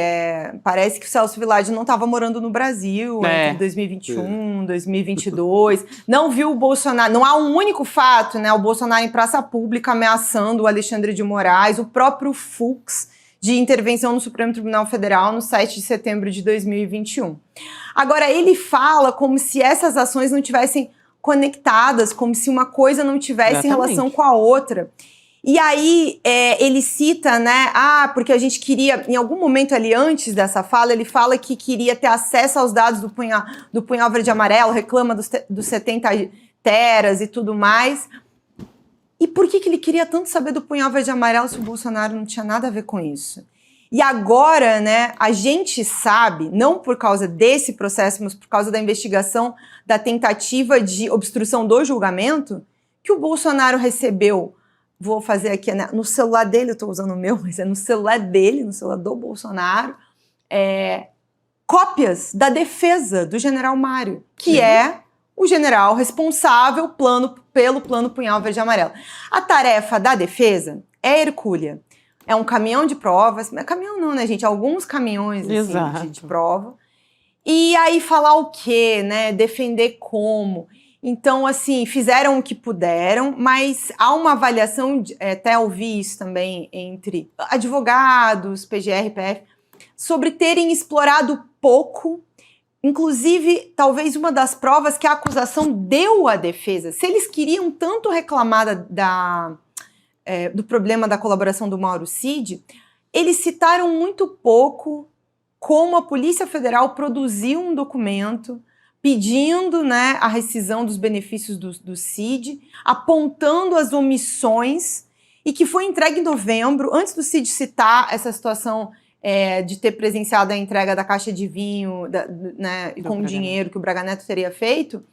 parece que o Celso Villardi não estava morando no Brasil entre 2021 e 2022, não viu o Bolsonaro, não há um único fato, né, o Bolsonaro em praça pública ameaçando o Alexandre de Moraes, o próprio Fux de intervenção no Supremo Tribunal Federal no 7 de setembro de 2021. Agora, ele fala como se essas ações não tivessem conectadas, como se uma coisa não tivesse relação com a outra. E aí, ele cita, né, porque a gente queria, em algum momento ali antes dessa fala, ele fala que queria ter acesso aos dados do Punhal Verde e Amarelo, reclama dos 70 teras e tudo mais. E por que ele queria tanto saber do Punhal Verde e Amarelo se o Bolsonaro não tinha nada a ver com isso? E agora, né, a gente sabe, não por causa desse processo, mas por causa da investigação da tentativa de obstrução do julgamento, que o Bolsonaro recebeu, vou fazer aqui, né, no celular dele, eu estou usando o meu, mas é no celular dele, no celular do Bolsonaro, cópias da defesa do general Mário, que é o general responsável pelo plano Punhal Verde e Amarelo. A tarefa da defesa é hercúlea. É um caminhão de provas, caminhão não, né, gente? Alguns caminhões assim, de prova. E aí falar o quê, né? Defender como. Então, assim, fizeram o que puderam, mas há uma avaliação, até ouvi isso também, entre advogados, PGR, PF, sobre terem explorado pouco. Inclusive, talvez uma das provas que a acusação deu à defesa. Se eles queriam tanto reclamar do problema da colaboração do Mauro Cid, eles citaram muito pouco como a Polícia Federal produziu um documento pedindo, né, a rescisão dos benefícios do Cid, apontando as omissões, e que foi entregue em novembro, antes do Cid citar essa situação de ter presenciado a entrega da caixa de vinho, né, com o dinheiro que o Braga Neto teria feito.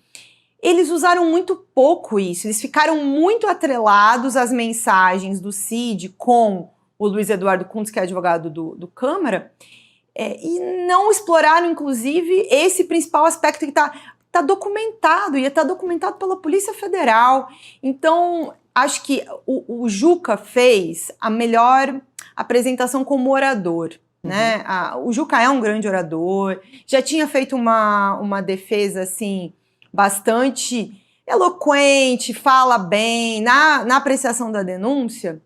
Eles usaram muito pouco isso, eles ficaram muito atrelados às mensagens do Cid com o Luiz Eduardo Kuntz, que é advogado do Câmara, e não exploraram, inclusive, esse principal aspecto que está documentado, e está documentado pela Polícia Federal. Então, acho que o Juca fez a melhor apresentação como orador. Né? O Juca é um grande orador, já tinha feito uma defesa assim, bastante eloquente, fala bem na apreciação da denúncia,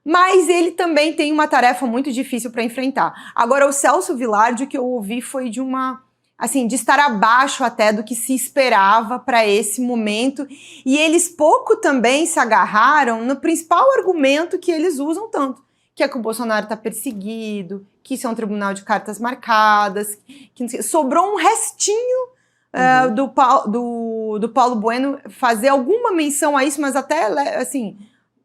mas ele também tem uma tarefa muito difícil para enfrentar. Agora, o Celso Villardi, o que eu ouvi foi de estar abaixo até do que se esperava para esse momento, e eles pouco também se agarraram no principal argumento que eles usam tanto, que é que o Bolsonaro está perseguido, que isso é um tribunal de cartas marcadas, que sobrou um restinho do Paulo Bueno fazer alguma menção a isso, mas até assim,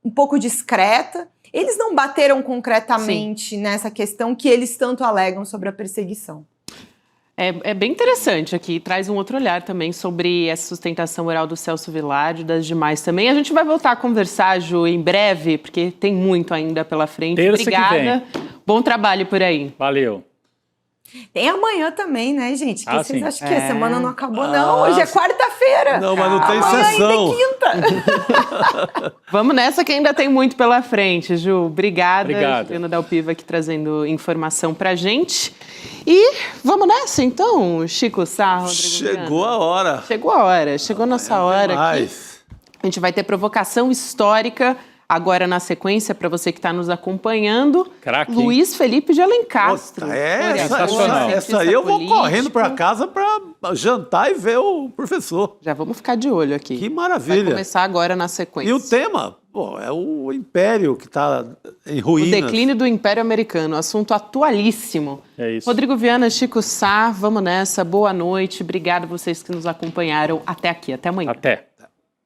um pouco discreta. Eles não bateram concretamente nessa questão que eles tanto alegam sobre a perseguição. É bem interessante aqui, traz um outro olhar também sobre essa sustentação oral do Celso Villardi e das demais também. A gente vai voltar a conversar, Ju, em breve, porque tem muito ainda pela frente. Terça Obrigada. que vem. Bom trabalho por aí. Valeu. Tem amanhã também, né, gente? Que vocês sim. acham que a semana não acabou, não? Hoje é quarta-feira. Não, mas não tem amanhã sessão. ainda é quinta. Vamos nessa que ainda tem muito pela frente, Ju. Obrigada. Obrigado. Juliana Dalpiva aqui trazendo informação pra gente. E vamos nessa, então, Chico Sá, Rodrigo Chegou a hora. Chegou a hora. Chegou a nossa hora aqui. A gente vai ter provocação histórica agora na sequência, para você que está nos acompanhando. Craque, Luiz Felipe de Alencastro. Essa aí eu vou correndo para casa para jantar e ver o professor. Já vamos ficar de olho aqui. Que maravilha. Vai começar agora na sequência. E o tema, é o Império que está em ruínas. O declínio do Império Americano, assunto atualíssimo. É isso. Rodrigo Viana, Chico Sá, vamos nessa. Boa noite. Obrigado a vocês que nos acompanharam até aqui. Até amanhã. Até.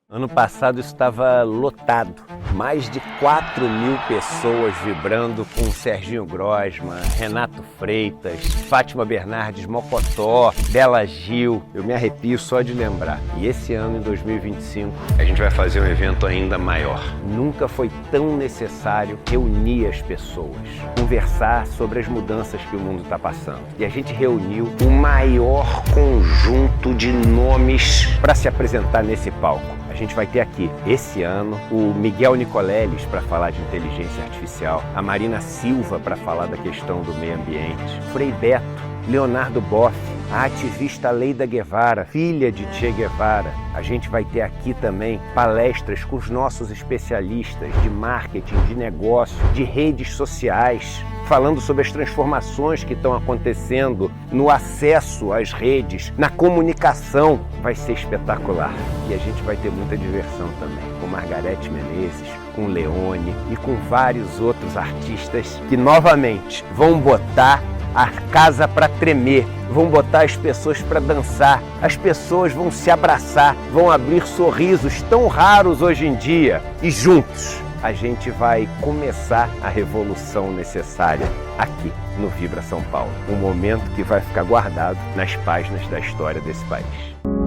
Ano passado estava lotado, mais de 4.000 pessoas vibrando com Serginho Grosman, Renato Freitas, Fátima Bernardes Mocotó, Bela Gil. Eu me arrepio só de lembrar. E esse ano, em 2025, a gente vai fazer um evento ainda maior. Nunca foi tão necessário reunir as pessoas, conversar sobre as mudanças que o mundo está passando. E a gente reuniu o maior conjunto de nomes para se apresentar nesse palco. A gente vai ter aqui, esse ano, o Miguel Nicoleles para falar de inteligência artificial, a Marina Silva para falar da questão do meio ambiente, Frei Beto, Leonardo Boff, a ativista Leida Guevara, filha de Che Guevara. A gente vai ter aqui também palestras com os nossos especialistas de marketing, de negócio, de redes sociais, falando sobre as transformações que estão acontecendo no acesso às redes, na comunicação. Vai ser espetacular. E a gente vai ter muita diversão também, com Margarete Menezes, com Leone e com vários outros artistas que, novamente, vão botar a casa para tremer, vão botar as pessoas para dançar, as pessoas vão se abraçar, vão abrir sorrisos tão raros hoje em dia e juntos a gente vai começar a revolução necessária aqui no Vibra São Paulo. Um momento que vai ficar guardado nas páginas da história desse país.